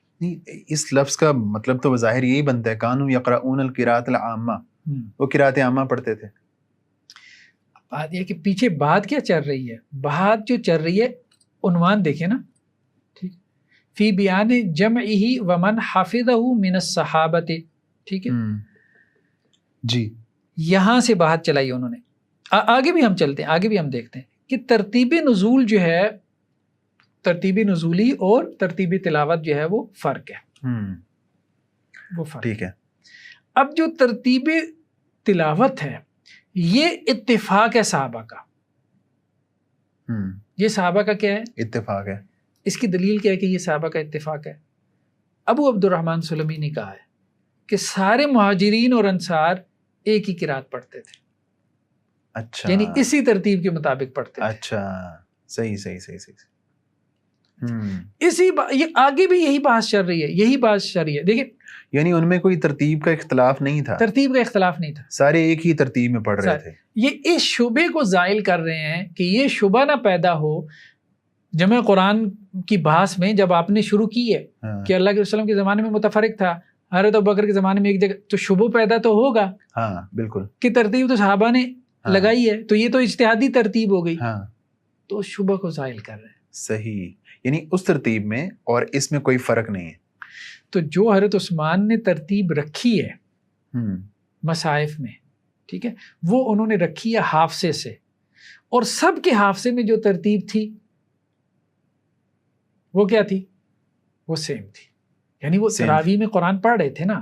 اس لفظ کا مطلب تو بظاہر یہی بنتا ہے، کانوا یقرؤون القراءۃ العامہ، وہ قرات عامہ پڑھتے تھے. بات یہ کہ پیچھے بات کیا چل رہی ہے، بات جو چل رہی ہے عنوان دیکھیں نا، ٹھیک، فی بیان جمعہ ومن حفظہ من الصحابۃ. ٹھیک ہے جی. یہاں سے بات چلائی انہوں نے. آگے بھی ہم چلتے ہیں، آگے بھی ہم دیکھتے ہیں کہ ترتیب نزول جو ہے، ترتیب نزولی اور ترتیب تلاوت جو ہے وہ فرق ہے. وہ فرق ٹھیک ہے. اب جو ترتیب تلاوت ہے یہ اتفاق ہے صحابہ کا. یہ صحابہ کا کیا ہے؟ اتفاق ہے. اس کی دلیل کیا ہے کہ یہ صحابہ کا اتفاق ہے؟ ابو عبد الرحمن سلمی نے کہا ہے کہ سارے مہاجرین اور انصار ایک ہی قرات پڑھتے تھے. اچھا. یعنی اسی ترتیب کے مطابق پڑھتے تھے. اچھا صحیح صحیح صحیح صحیح. یہ آگے بھی یہی بات چل رہی ہے، یہی بات چل رہی ہے. دیکھیں یعنی ان میں کوئی ترتیب کا اختلاف نہیں تھا، ترتیب کا اختلاف نہیں تھا، سارے ایک ہی ترتیب میں پڑھ رہے تھے. یہ اس شبے کو زائل کر رہے ہیں کہ یہ شبہ نہ پیدا ہو جمع قرآن کی بحث میں. جب آپ نے شروع کی ہے کہ اللہ کے وسلم کے زمانے میں متفرق تھا، حضرت ابوبکر کے زمانے میں ایک جگہ، تو شبہ پیدا تو ہوگا. ہاں بالکل. کہ ترتیب تو صحابہ نے لگائی ہے تو یہ تو اجتہادی ترتیب ہو گئی. تو اس شبہ کو زائل کر رہے ہیں. صحیح. یعنی اس ترتیب میں اور اس میں کوئی فرق نہیں ہے. تو جو حضرت عثمان نے ترتیب رکھی ہے مصاحف میں، ٹھیک ہے، وہ انہوں نے رکھی ہے حافظے سے، اور سب کے حافظے میں جو ترتیب تھی وہ کیا تھی؟ وہ سیم تھی. یعنی وہ تراویح میں قرآن پڑھ رہے تھے نا،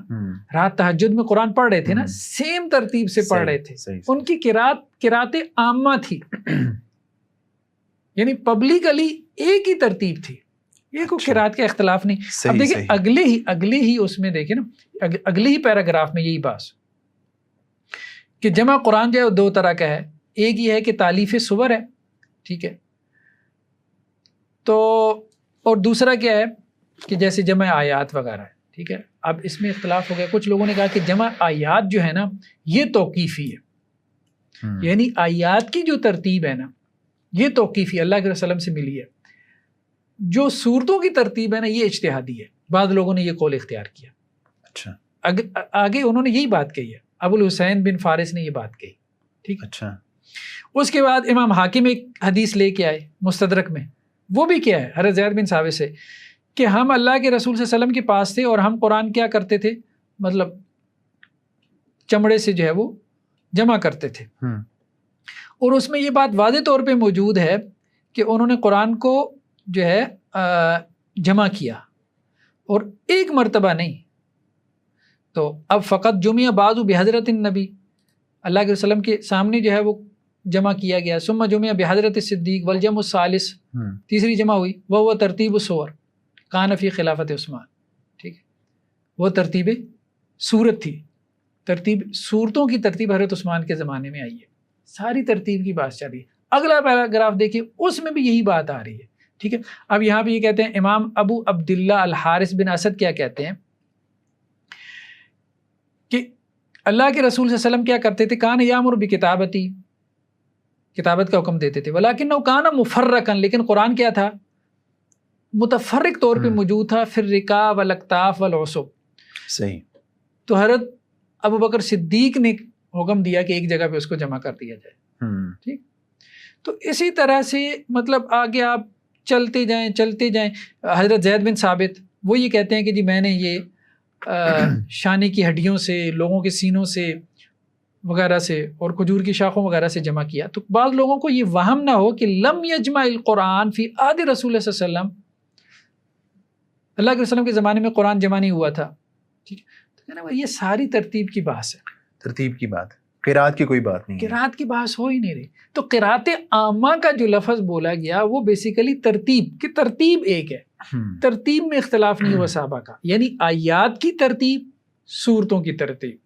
رات تہجد میں قرآن پڑھ رہے تھے نا، سیم ترتیب سے پڑھ رہے تھے. ان کی قرات عامہ تھی، یعنی پبلکلی ایک ہی ترتیب تھی، یہ کوئی قرات کا اختلاف نہیں. اب دیکھیں اگلے ہی اس میں دیکھیں نا، اگلے ہی پیراگراف میں یہی بات کہ جمع قرآن جو ہے دو طرح کا ہے. ایک یہ ہے کہ تالیف سور ہے، ٹھیک ہے، تو اور دوسرا کیا ہے کہ جیسے جمع آیات وغیرہ ہے. ٹھیک ہے. اب اس میں اختلاف ہو گیا. کچھ لوگوں نے کہا کہ جمع آیات جو ہے نا یہ توقیفی ہے، یعنی آیات کی جو ترتیب ہے نا یہ توقیفی اللہ کے وسلم سے ملی ہے. جو صورتوں کی ترتیب ہے نا یہ اجتہادی ہے. بعض لوگوں نے یہ قول اختیار کیا. اچھا. آگے انہوں نے یہی بات کہی ہے، ابو الحسین بن فارس نے یہ بات کہی. ٹھیک. اچھا. اس کے بعد امام حاکم ایک حدیث لے کے آئے مستدرک میں، وہ بھی کیا ہے حضرت زید بن ثابت سے کہ ہم اللہ کے رسول صلی اللہ علیہ وسلم کے پاس تھے اور ہم قرآن کیا کرتے تھے، مطلب چمڑے سے جو ہے وہ جمع کرتے تھے. اور اس میں یہ بات واضح طور پہ موجود ہے کہ انہوں نے قرآن کو جو ہے جمع کیا اور ایک مرتبہ نہیں. تو اب فقط جمعہ بعض بحضرت النبی، اللہ کے وسلم کے سامنے جو ہے وہ جمع کیا گیا. ثم جمعہ بحضرت الصدیق والجمع الثالث، تیسری جمع ہوئی وہ ترتیب السور کان فی خلافت عثمان. ٹھیک ہے، وہ ترتیب سورت تھی، ترتیب صورتوں کی ترتیب حضرت عثمان کے زمانے میں آئی ہے. ساری ترتیب کی بات چل رہی ہے. اگلا پیراگراف دیکھیے، اس میں بھی یہی بات آ رہی ہے. ٹھیک ہے. اب یہاں پہ یہ کہتے ہیں امام ابو عبداللہ الحارث بن اسد کیا کہتے ہیں کہ اللہ کے رسول صلی اللہ علیہ وسلم کیا کرتے تھے، کان یامر بکتابتی، کتابت کا حکم دیتے تھے، ولیکنہ کان مفرقا، لیکن قرآن کیا تھا، متفرق طور پہ موجود تھا، پھر رکاب والاکتاف والعصب. صحیح. تو حضرت ابو بکر صدیق نے حکم دیا کہ ایک جگہ پہ اس کو جمع کر دیا جائے. ٹھیک. تو اسی طرح سے مطلب آگے آپ چلتے جائیں. حضرت زید بن ثابت وہ یہ کہتے ہیں کہ جی میں نے یہ شانے کی ہڈیوں سے، لوگوں کے سینوں سے وغیرہ سے اور کھجور کی شاخوں وغیرہ سے جمع کیا. تو بعض لوگوں کو یہ وہم نہ ہو کہ لم یجمع القرآن فی عہد رسول اللہ صلی اللہ علیہ وسلم، اللہ کے وسلم کے زمانے میں قرآن جمع نہیں ہوا تھا. ٹھیک ہے. تو کہنا یہ ساری ترتیب کی بحث ہے، ترتیب کی بات، قرات کی کوئی بات نہیں، قرات کی بحث ہو ہی نہیں رہی. تو قرات عامہ کا جو لفظ بولا گیا وہ بیسیکلی ترتیب کی، ترتیب ایک ہے، ترتیب میں اختلاف نہیں ہوا صحابہ کا، یعنی آیات کی ترتیب، صورتوں کی ترتیب،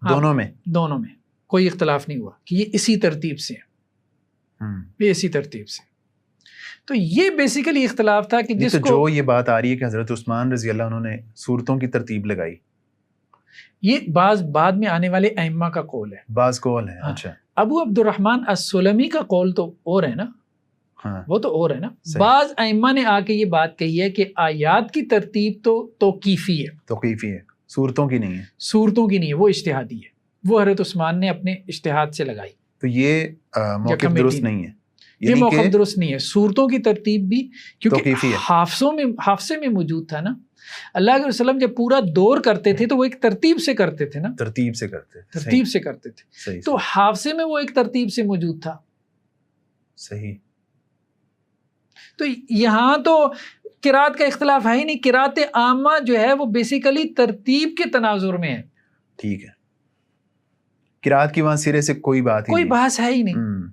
دونوں میں کوئی اختلاف نہیں ہوا کہ یہ اسی ترتیب سے ہیں، یہ اسی ترتیب سے. تو یہ بیسیکلی اختلاف تھا کہ جس کو جو یہ بات آ رہی ہے کہ حضرت عثمان رضی اللہ عنہ نے صورتوں کی ترتیب لگائی، یہ بعد میں آنے والے ائمہ کا قول ہے، بعض قول ہے. اچھا. ابو عبد الرحمن السلمی کا قول تو اور ہے نا، وہ تو اور ہے نا. بعض ائمہ نے آ کے یہ بات کہی ہے کہ آیات کی ترتیب تو توقیفی ہے، صورتوں کی نہیں ہے، صورتوں کی نہیں ہے، وہ اجتہادی ہے، وہ حضرت عثمان نے اپنے اجتہاد سے لگائی. تو یہ موقف درست نہیں ہے، یہ موقف درست نہیں ہے. صورتوں کی ترتیب بھی کیونکہ حافظے میں موجود تھا نا. اللہ کے وسلم جب پورا دور کرتے تھے تو وہ ایک ترتیب سے کرتے تھے نا، ترتیب سے کرتے تھے. تو حافظے میں وہ ایک ترتیب سے موجود تھا. صحیح. تو یہاں تو قرات کا اختلاف ہے ہی نہیں. قرات عامہ جو ہے وہ بیسیکلی ترتیب کے تناظر میں ہے. ٹھیک ہے. قرات کی وہاں سرے سے کوئی بحث ہے ہی نہیں.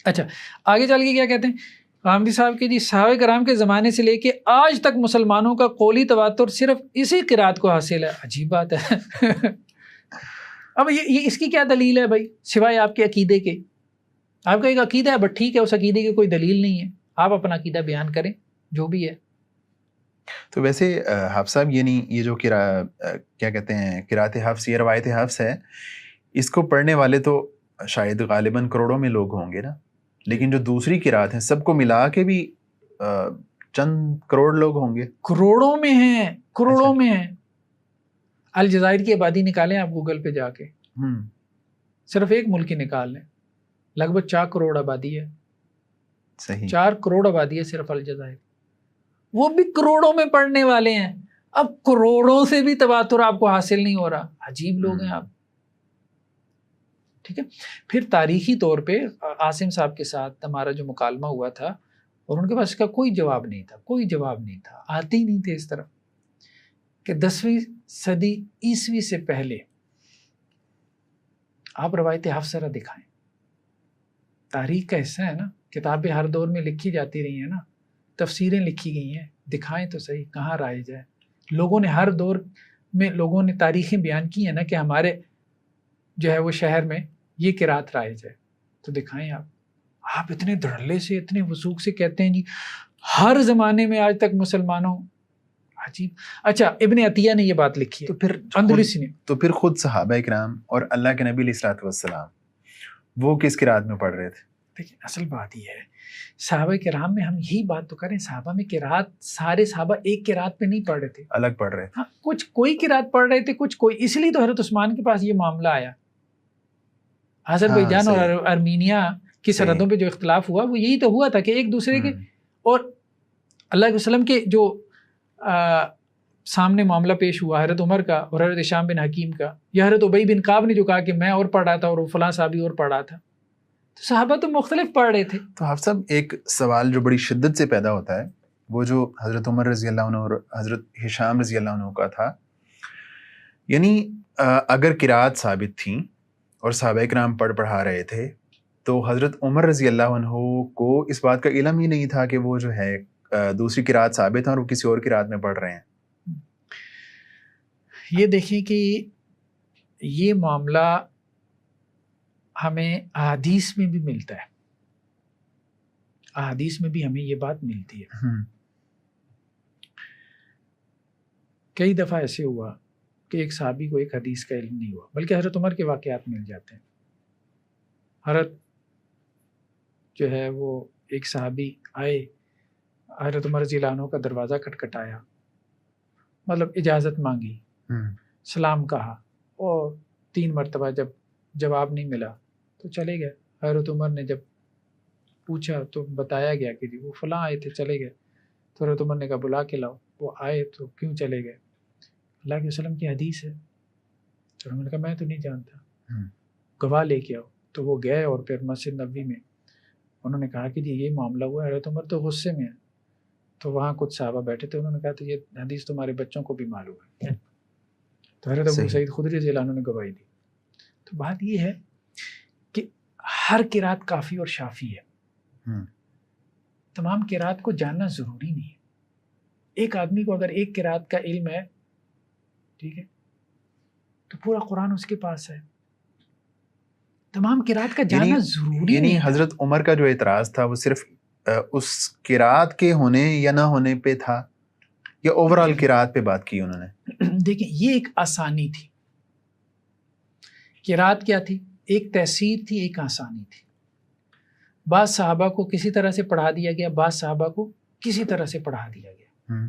اچھا آگے چل کے کیا کہتے ہیں غامدی صاحب کہ جی صحابہ کرام کے زمانے سے لے کے آج تک مسلمانوں کا قولی تواتر صرف اسی قرات کو حاصل ہے. عجیب بات ہے. اب یہ اس کی کیا دلیل ہے بھائی، سوائے آپ کے عقیدے کے؟ آپ کا ایک عقیدہ ہے بٹ ٹھیک ہے، اس عقیدے کی کوئی دلیل نہیں ہے، آپ اپنا عقیدہ بیان کریں جو بھی ہے. تو ویسے حافظ صاحب یہ جو کیا کہتے ہیں قرات حفظ، یہ روایت حفظ ہے، اس کو پڑھنے والے تو شاید غالباً کروڑوں میں لوگ ہوں گے نا، لیکن جو دوسری قرات ہیں سب کو ملا کے بھی چند کروڑ لوگ ہوں گے. کروڑوں میں ہیں. الجزائر کی آبادی نکالیں آپ گوگل پہ جا کے، صرف ایک ملک کی نکال لیں، لگ بھگ 4 کروڑ آبادی ہے. صحیح. 4 کروڑ آبادی ہے صرف الجزائر، وہ بھی کروڑوں میں پڑھنے والے ہیں. اب کروڑوں سے بھی تواتر آپ کو حاصل نہیں ہو رہا. عجیب لوگ ہیں آپ. ٹھیک ہے. پھر تاریخی طور پہ عاصم صاحب کے ساتھ ہمارا جو مکالمہ ہوا تھا اور ان کے پاس اس کا کوئی جواب نہیں تھا، آتے ہی نہیں تھے اس طرف کہ 10ویں صدی عیسوی سے پہلے آپ روایت حفظ ذرا دکھائیں. تاریخ کا حصہ ہے نا، کتابیں ہر دور میں لکھی جاتی رہی ہیں نا، تفسیریں لکھی گئی ہیں، دکھائیں تو صحیح کہاں رائج ہے. لوگوں نے ہر دور میں لوگوں نے تاریخیں بیان کی ہیں نا کہ ہمارے جو ہے وہ شہر میں یہ قرات رائج ہے، تو دکھائیں آپ اتنے دھڑلے سے اتنے وثوق سے کہتے ہیں جی ہر زمانے میں آج تک مسلمانوں. عجیب. اچھا ابن عطیہ نے یہ بات لکھی ہے، تو پھر اندلسی نے، تو پھر خود صحابہ کرام اور اللہ کے نبی علیہ الصلوۃ والسلام وہ کس قرات میں پڑھ رہے تھے؟ دیکھیں اصل بات یہ ہے صحابہ کرام میں ہم یہی بات تو کریں، صحابہ میں قرات سارے صحابہ ایک قرات پہ نہیں پڑھ رہے تھے، الگ پڑھ رہے تھے. ہاں کچھ کوئی قرات پڑھ رہے تھے، کچھ کوئی. اس لیے تو حضرت عثمان کے پاس یہ معاملہ آیا. آذربائیجان اور ارمینیا کی سرحدوں پہ جو اختلاف ہوا وہ یہی تو ہوا تھا کہ ایک دوسرے کے اور اللہ کے وسلم کے جو سامنے معاملہ پیش ہوا حضرت عمر کا اور حضرت ہشام بن حکیم کا، یا حضرت ابی بن کعب نے جو کہا کہ میں اور پڑھ رہا تھا اور وہ فلاں صحابی اور پڑھ رہا تھا، تو صحابہ تو مختلف پڑھ رہے تھے. تو حافظ صاحب ایک سوال جو بڑی شدت سے پیدا ہوتا ہے وہ جو حضرت عمر رضی اللہ عنہ اور حضرت ہشام رضی اللہ عنہ کا تھا، یعنی اگر قرات ثابت تھیں اور صحابہ کرام پڑھا رہے تھے تو حضرت عمر رضی اللہ عنہ کو اس بات کا علم ہی نہیں تھا کہ وہ جو ہے دوسری قرات ثابت ہیں اور وہ کسی اور قرات میں پڑھ رہے ہیں. یہ دیکھیں کہ یہ معاملہ ہمیں احادیث میں بھی ملتا ہے. احادیث میں بھی ہمیں یہ بات ملتی ہے. کئی دفعہ ایسے ہوا کہ ایک صحابی کو ایک حدیث کا علم نہیں ہوا، بلکہ حضرت عمر کے واقعات مل جاتے ہیں. حضرت جو ہے وہ ایک صحابی آئے، حضرت عمر رضی اللہ عنہ کا دروازہ کھٹکھٹایا، مطلب اجازت مانگی، سلام کہا، اور 3 مرتبہ جب جواب نہیں ملا تو چلے گئے. حضرت عمر نے جب پوچھا تو بتایا گیا کہ جی وہ فلاں آئے تھے، چلے گئے. تو حضرت عمر نے کہا بلا کے لاؤ. وہ آئے تو کیوں چلے گئے؟ اللہ کے وسلم کی حدیث ہے. تو انہوں نے کہا میں تو نہیں جانتا، گواہ لے کے آؤ. تو وہ گئے اور پھر مسجد نبوی میں انہوں نے کہا کہ جی یہ معاملہ ہوا ہے. حضرت عمر تو غصے میں ہے. تو وہاں کچھ صحابہ بیٹھے تھے، انہوں نے کہا تو یہ حدیث تمہارے بچوں کو بھی معلوم ہے. تو حضرت ابو سعید خدری رضی اللہ عنہ نے گواہی دی. تو بات یہ ہے کہ ہر قرات کافی اور شافی ہے. تمام قرات کو جاننا ضروری نہیں ہے. ایک آدمی کو اگر ایک قرات کا علم ہے، ٹھیک ہے، تو پورا قرآن اس کے پاس ہے. تمام قرات کا جاننا ضروری نہیں. حضرت عمر کا جو اعتراض تھا وہ صرف اس قرات کے ہونے یا نہ ہونے پہ تھا، یا اوورال قرات پہ بات کی انہوں نے؟ دیکھیں یہ ایک آسانی تھی. قرات کیا تھی؟ ایک تحسیر تھی، ایک آسانی تھی. بعض صحابہ کو کسی طرح سے پڑھا دیا گیا، بعض صحابہ کو کسی طرح سے پڑھا دیا گیا.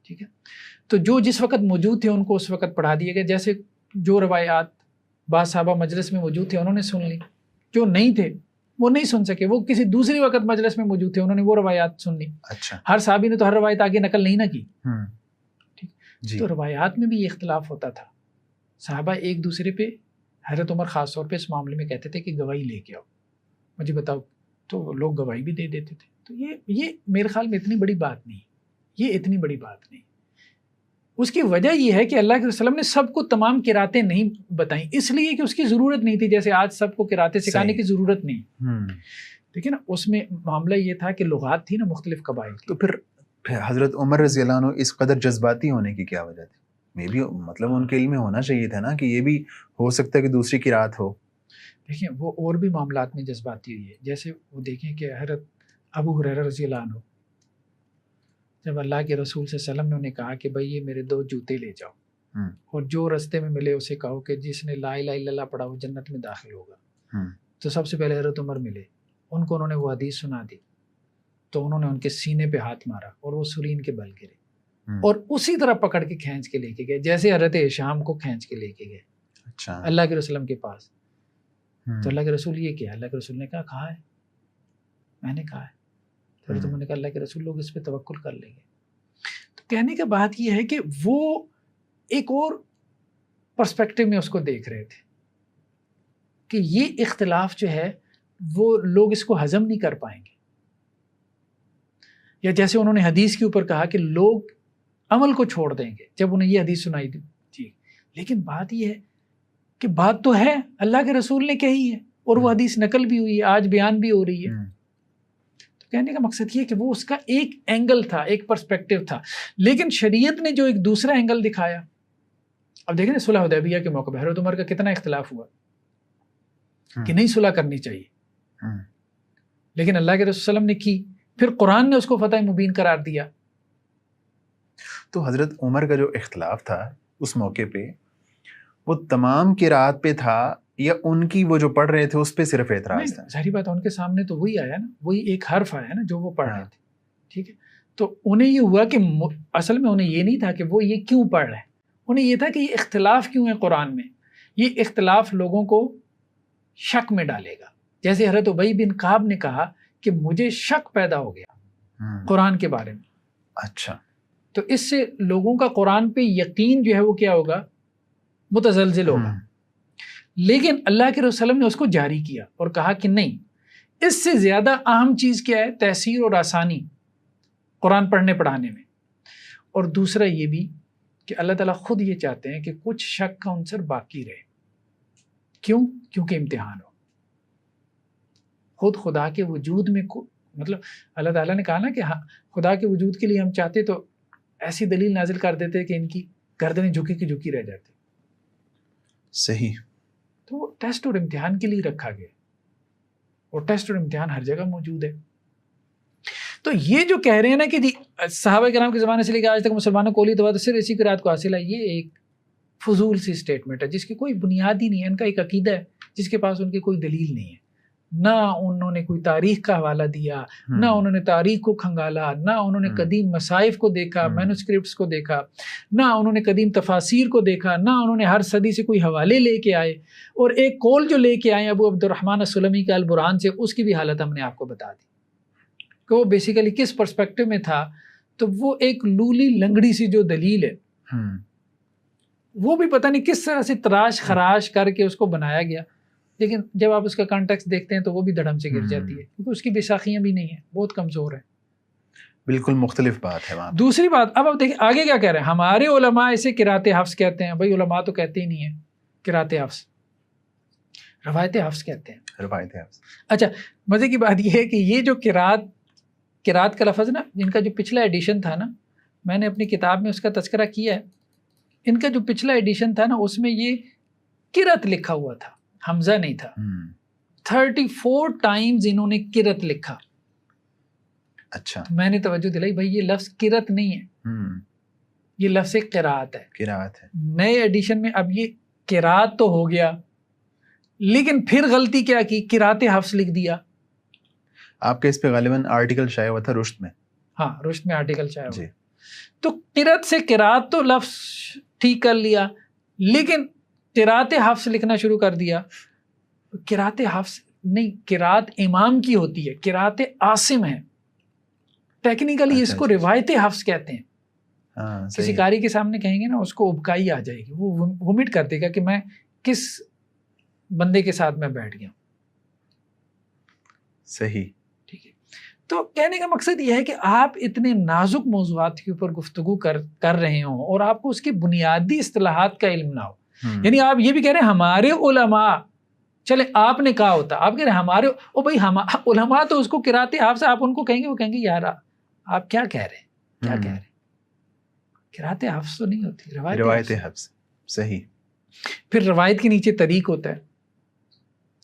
ٹھیک ہے، تو جو جس وقت موجود تھے ان کو اس وقت پڑھا دیا گیا. جیسے جو روایات بعض صحابہ مجلس میں موجود تھے انہوں نے سن لی، جو نہیں تھے وہ نہیں سن سکے، وہ کسی دوسری وقت مجلس میں موجود تھے انہوں نے وہ روایات سن لی. اچھا، ہر صحابی نے تو ہر روایت آگے نقل نہیں نہ کی. جی. تو روایات میں بھی یہ اختلاف ہوتا تھا. صحابہ ایک دوسرے پہ، حضرت عمر خاص طور پہ اس معاملے میں کہتے تھے کہ گواہی لے کے آؤ، مجھے بتاؤ. تو لوگ گواہی بھی دے دیتے تھے. تو یہ میرے خیال میں اتنی بڑی بات نہیں، یہ اتنی بڑی بات نہیں. اس کی وجہ یہ ہے کہ اللہ کے وسلم نے سب کو تمام قراتیں نہیں بتائیں، اس لیے کہ اس کی ضرورت نہیں تھی. جیسے آج سب کو قراتیں سکھانے کی ضرورت نہیں. دیکھیں نا، اس میں معاملہ یہ تھا کہ لغات تھی نا مختلف قبائل کی. تو پھر حضرت عمر رضی اللہ عنہ اس قدر جذباتی ہونے کی کیا وجہ تھی؟ میں بھی مطلب ان کے علم میں ہونا چاہیے تھا نا کہ یہ بھی ہو سکتا ہے کہ دوسری قرات ہو. دیکھیں وہ اور بھی معاملات میں جذباتی ہوئی ہے. جیسے وہ دیکھیں کہ حضرت ابو ہریرہ رضی اللہ عنہ جب اللہ کے رسول صلی اللہ علیہ وسلم نے انہیں کہا کہ بھائی یہ میرے 2 جوتے لے جاؤ، اور جو رستے میں ملے اسے کہو کہ جس نے لا الہ الا اللہ پڑھا وہ جنت میں داخل ہوگا. تو سب سے پہلے حضرت عمر ملے، ان کو انہوں نے وہ حدیث سنا دی. تو انہوں نے ان کے سینے پہ ہاتھ مارا اور وہ سرین کے بل گرے، اور اسی طرح پکڑ کے کھینچ کے لے کے گئے جیسے حضرت ہشام کو کھینچ کے لے کے گئے. اچھا، اللہ کے رسول کے پاس. تو اللہ کے رسول یہ کیا؟ اللہ کے رسول نے کہا ہے، میں نے کہا ہے. تو حضرت عمر نے کہا اللہ کے رسول لوگ اس پہ توکل کر لیں گے. تو کہنے کا بات یہ ہے کہ وہ ایک اور پرسپیکٹو میں اس کو دیکھ رہے تھے کہ یہ اختلاف جو ہے وہ لوگ اس کو ہضم نہیں کر پائیں گے. یا جیسے انہوں نے حدیث کے اوپر کہا کہ لوگ عمل کو چھوڑ دیں گے جب انہیں یہ حدیث سنائی دی. جی، لیکن بات یہ ہے کہ بات تو ہے اللہ کے رسول نے کہی ہے، اور وہ حدیث نقل بھی ہوئی ہے، آج بیان بھی ہو رہی ہے. تو کہنے کا مقصد یہ کہ وہ اس کا ایک اینگل تھا، ایک پرسپیکٹو تھا. لیکن شریعت نے جو ایک دوسرا اینگل دکھایا. اب دیکھیں نا صلح حدیبیہ کے موقع پہ حضرت عمر کا کتنا اختلاف ہوا کہ نہیں صلح کرنی چاہیے، لیکن اللہ کے رسول صلی اللہ علیہ وسلم نے کی. پھر قرآن نے اس کو فتح مبین قرار دیا. تو حضرت عمر کا جو اختلاف تھا اس موقع پہ وہ تمام قرات پہ تھا یا ان کی وہ جو پڑھ رہے تھے اس پہ صرف اعتراض تھا؟ ظاہری بات ہے ان کے سامنے تو وہی آیا نا، وہی ایک حرف آیا نا جو وہ پڑھ رہے تھے. ٹھیک ہے، تو انہیں یہ ہوا کہ اصل میں انہیں یہ نہیں تھا کہ وہ یہ کیوں پڑھ رہے ہیں، انہیں یہ تھا کہ یہ اختلاف کیوں ہے قرآن میں. یہ اختلاف لوگوں کو شک میں ڈالے گا. جیسے حضرت ابی بن کعب نے کہا کہ مجھے شک پیدا ہو گیا قرآن کے بارے میں. اچھا، تو اس سے لوگوں کا قرآن پہ یقین جو ہے وہ کیا ہوگا؟ متزلزل ہوگا. لیکن اللہ کے رسول نے اس کو جاری کیا اور کہا کہ نہیں، اس سے زیادہ اہم چیز کیا ہے؟ تحسیر اور آسانی قرآن پڑھنے پڑھانے میں. اور دوسرا یہ بھی کہ اللہ تعالیٰ خود یہ چاہتے ہیں کہ کچھ شک کا عنصر باقی رہے. کیوں؟ کیونکہ امتحان ہو. خود خدا کے وجود میں مطلب اللہ تعالیٰ نے کہا نا کہ ہاں خدا کے وجود کے لیے ہم چاہتے تو ایسی دلیل نازل کر دیتے کہ ان کی گردنیں جھکی کی جھکی رہ جاتی. صحیح. تو وہ ٹیسٹ اور امتحان کے لیے رکھا گیا، اور ٹیسٹ اور امتحان ہر جگہ موجود ہے. تو یہ جو کہہ رہے ہیں نا کہ جی صحابہ کرام کے زمانے سے لے کے آج تک مسلمانوں کو اولی تو صرف اسی قرات کو حاصل ہے، یہ ایک فضول سی اسٹیٹمنٹ ہے جس کی کوئی بنیاد ہی نہیں ہے. ان کا ایک عقیدہ ہے جس کے پاس ان کی کوئی دلیل نہیں ہے. نہ انہوں نے کوئی تاریخ کا حوالہ دیا، نہ انہوں نے تاریخ کو کھنگالا، نہ انہوں نے قدیم مصائف کو دیکھا، مینوسکرپٹس کو دیکھا، نہ انہوں نے قدیم تفاسیر کو دیکھا، نہ انہوں نے ہر صدی سے کوئی حوالے لے کے آئے. اور ایک قول جو لے کے آئے ابو عبد الرحمن السلمی کا البرہان سے، اس کی بھی حالت ہم نے آپ کو بتا دی کہ وہ بیسیکلی کس پرسپیکٹو میں تھا. تو وہ ایک لولی لنگڑی سی جو دلیل ہے وہ بھی پتہ نہیں کس طرح سے تراش خراش کر کے اس کو بنایا گیا، لیکن جب آپ اس کا کانٹیکسٹ دیکھتے ہیں تو وہ بھی دڑم سے گر جاتی ہے کیونکہ اس کی بیساخیاں بھی نہیں ہیں، بہت کمزور ہے. بالکل مختلف بات ہے وہاں. دوسری بات اب آپ دیکھیں آگے کیا کہہ رہے ہیں. ہمارے علماء اسے قرات حفظ کہتے ہیں. بھائی علماء تو کہتے ہی نہیں ہیں قرات حفظ، روایت حفظ کہتے ہیں. روایت حفظ. اچھا مزے کی بات یہ ہے کہ یہ جو قرات کا لفظ نا، جن کا جو پچھلا ایڈیشن تھا نا، میں نے اپنی کتاب میں اس کا تذکرہ کیا ہے. ان کا جو پچھلا ایڈیشن تھا نا اس میں یہ قرت لکھا ہوا تھا، حمزہ نہیں تھا. 34 ٹائمز انہوں نے قرت لکھا. اچھا میں نے توجہ دلائی بھائی یہ لفظ قرت نہیں ہے، یہ لفظ قرات ہے. قرات ہے. نئے ایڈیشن میں اب یہ قرات تو ہو گیا، لیکن پھر غلطی کیا کی، قرات حفظ لکھ دیا. آپ کے اس پہ غالباً آرٹیکل شائع ہوا تھا رشد میں. ہاں رشد میں آرٹیکل شائع ہوا. جی. تو قرت سے قرات تو لفظ ٹھیک کر لیا، لیکن قرات حفظ لکھنا شروع کر دیا. قرات حفظ نہیں، قرات امام کی ہوتی ہے، قرات عاصم ہے. ٹیکنیکلی اس کو روایت حفظ کہتے ہیں. کسی قاری کے سامنے کہیں گے نا اس کو ابکائی آ جائے گی، وہ ومٹ کر دے گا کہ میں کس بندے کے ساتھ میں بیٹھ گیا. صحیح. ٹھیک ہے. تو کہنے کا مقصد یہ ہے کہ آپ اتنے نازک موضوعات کے اوپر گفتگو کر رہے ہوں اور آپ کو اس کی بنیادی اصطلاحات کا علم نہ ہو. یعنی آپ یہ بھی کہہ رہے ہیں ہمارے علماء، چلے آپ نے کہا ہوتا، آپ کہہ رہے ہیں ہمارے بھائی علماء تو اس کو قرات حفظ، آپ ان کو کہیں گے، وہ کہیں گے یار آپ کیا کہہ رہے ہیں، کیا کہہ رہے ہیں. قرات حفظ تو نہیں ہوتی، روایت حفظ. صحیح. پھر روایت کے نیچے طریق ہوتا ہے،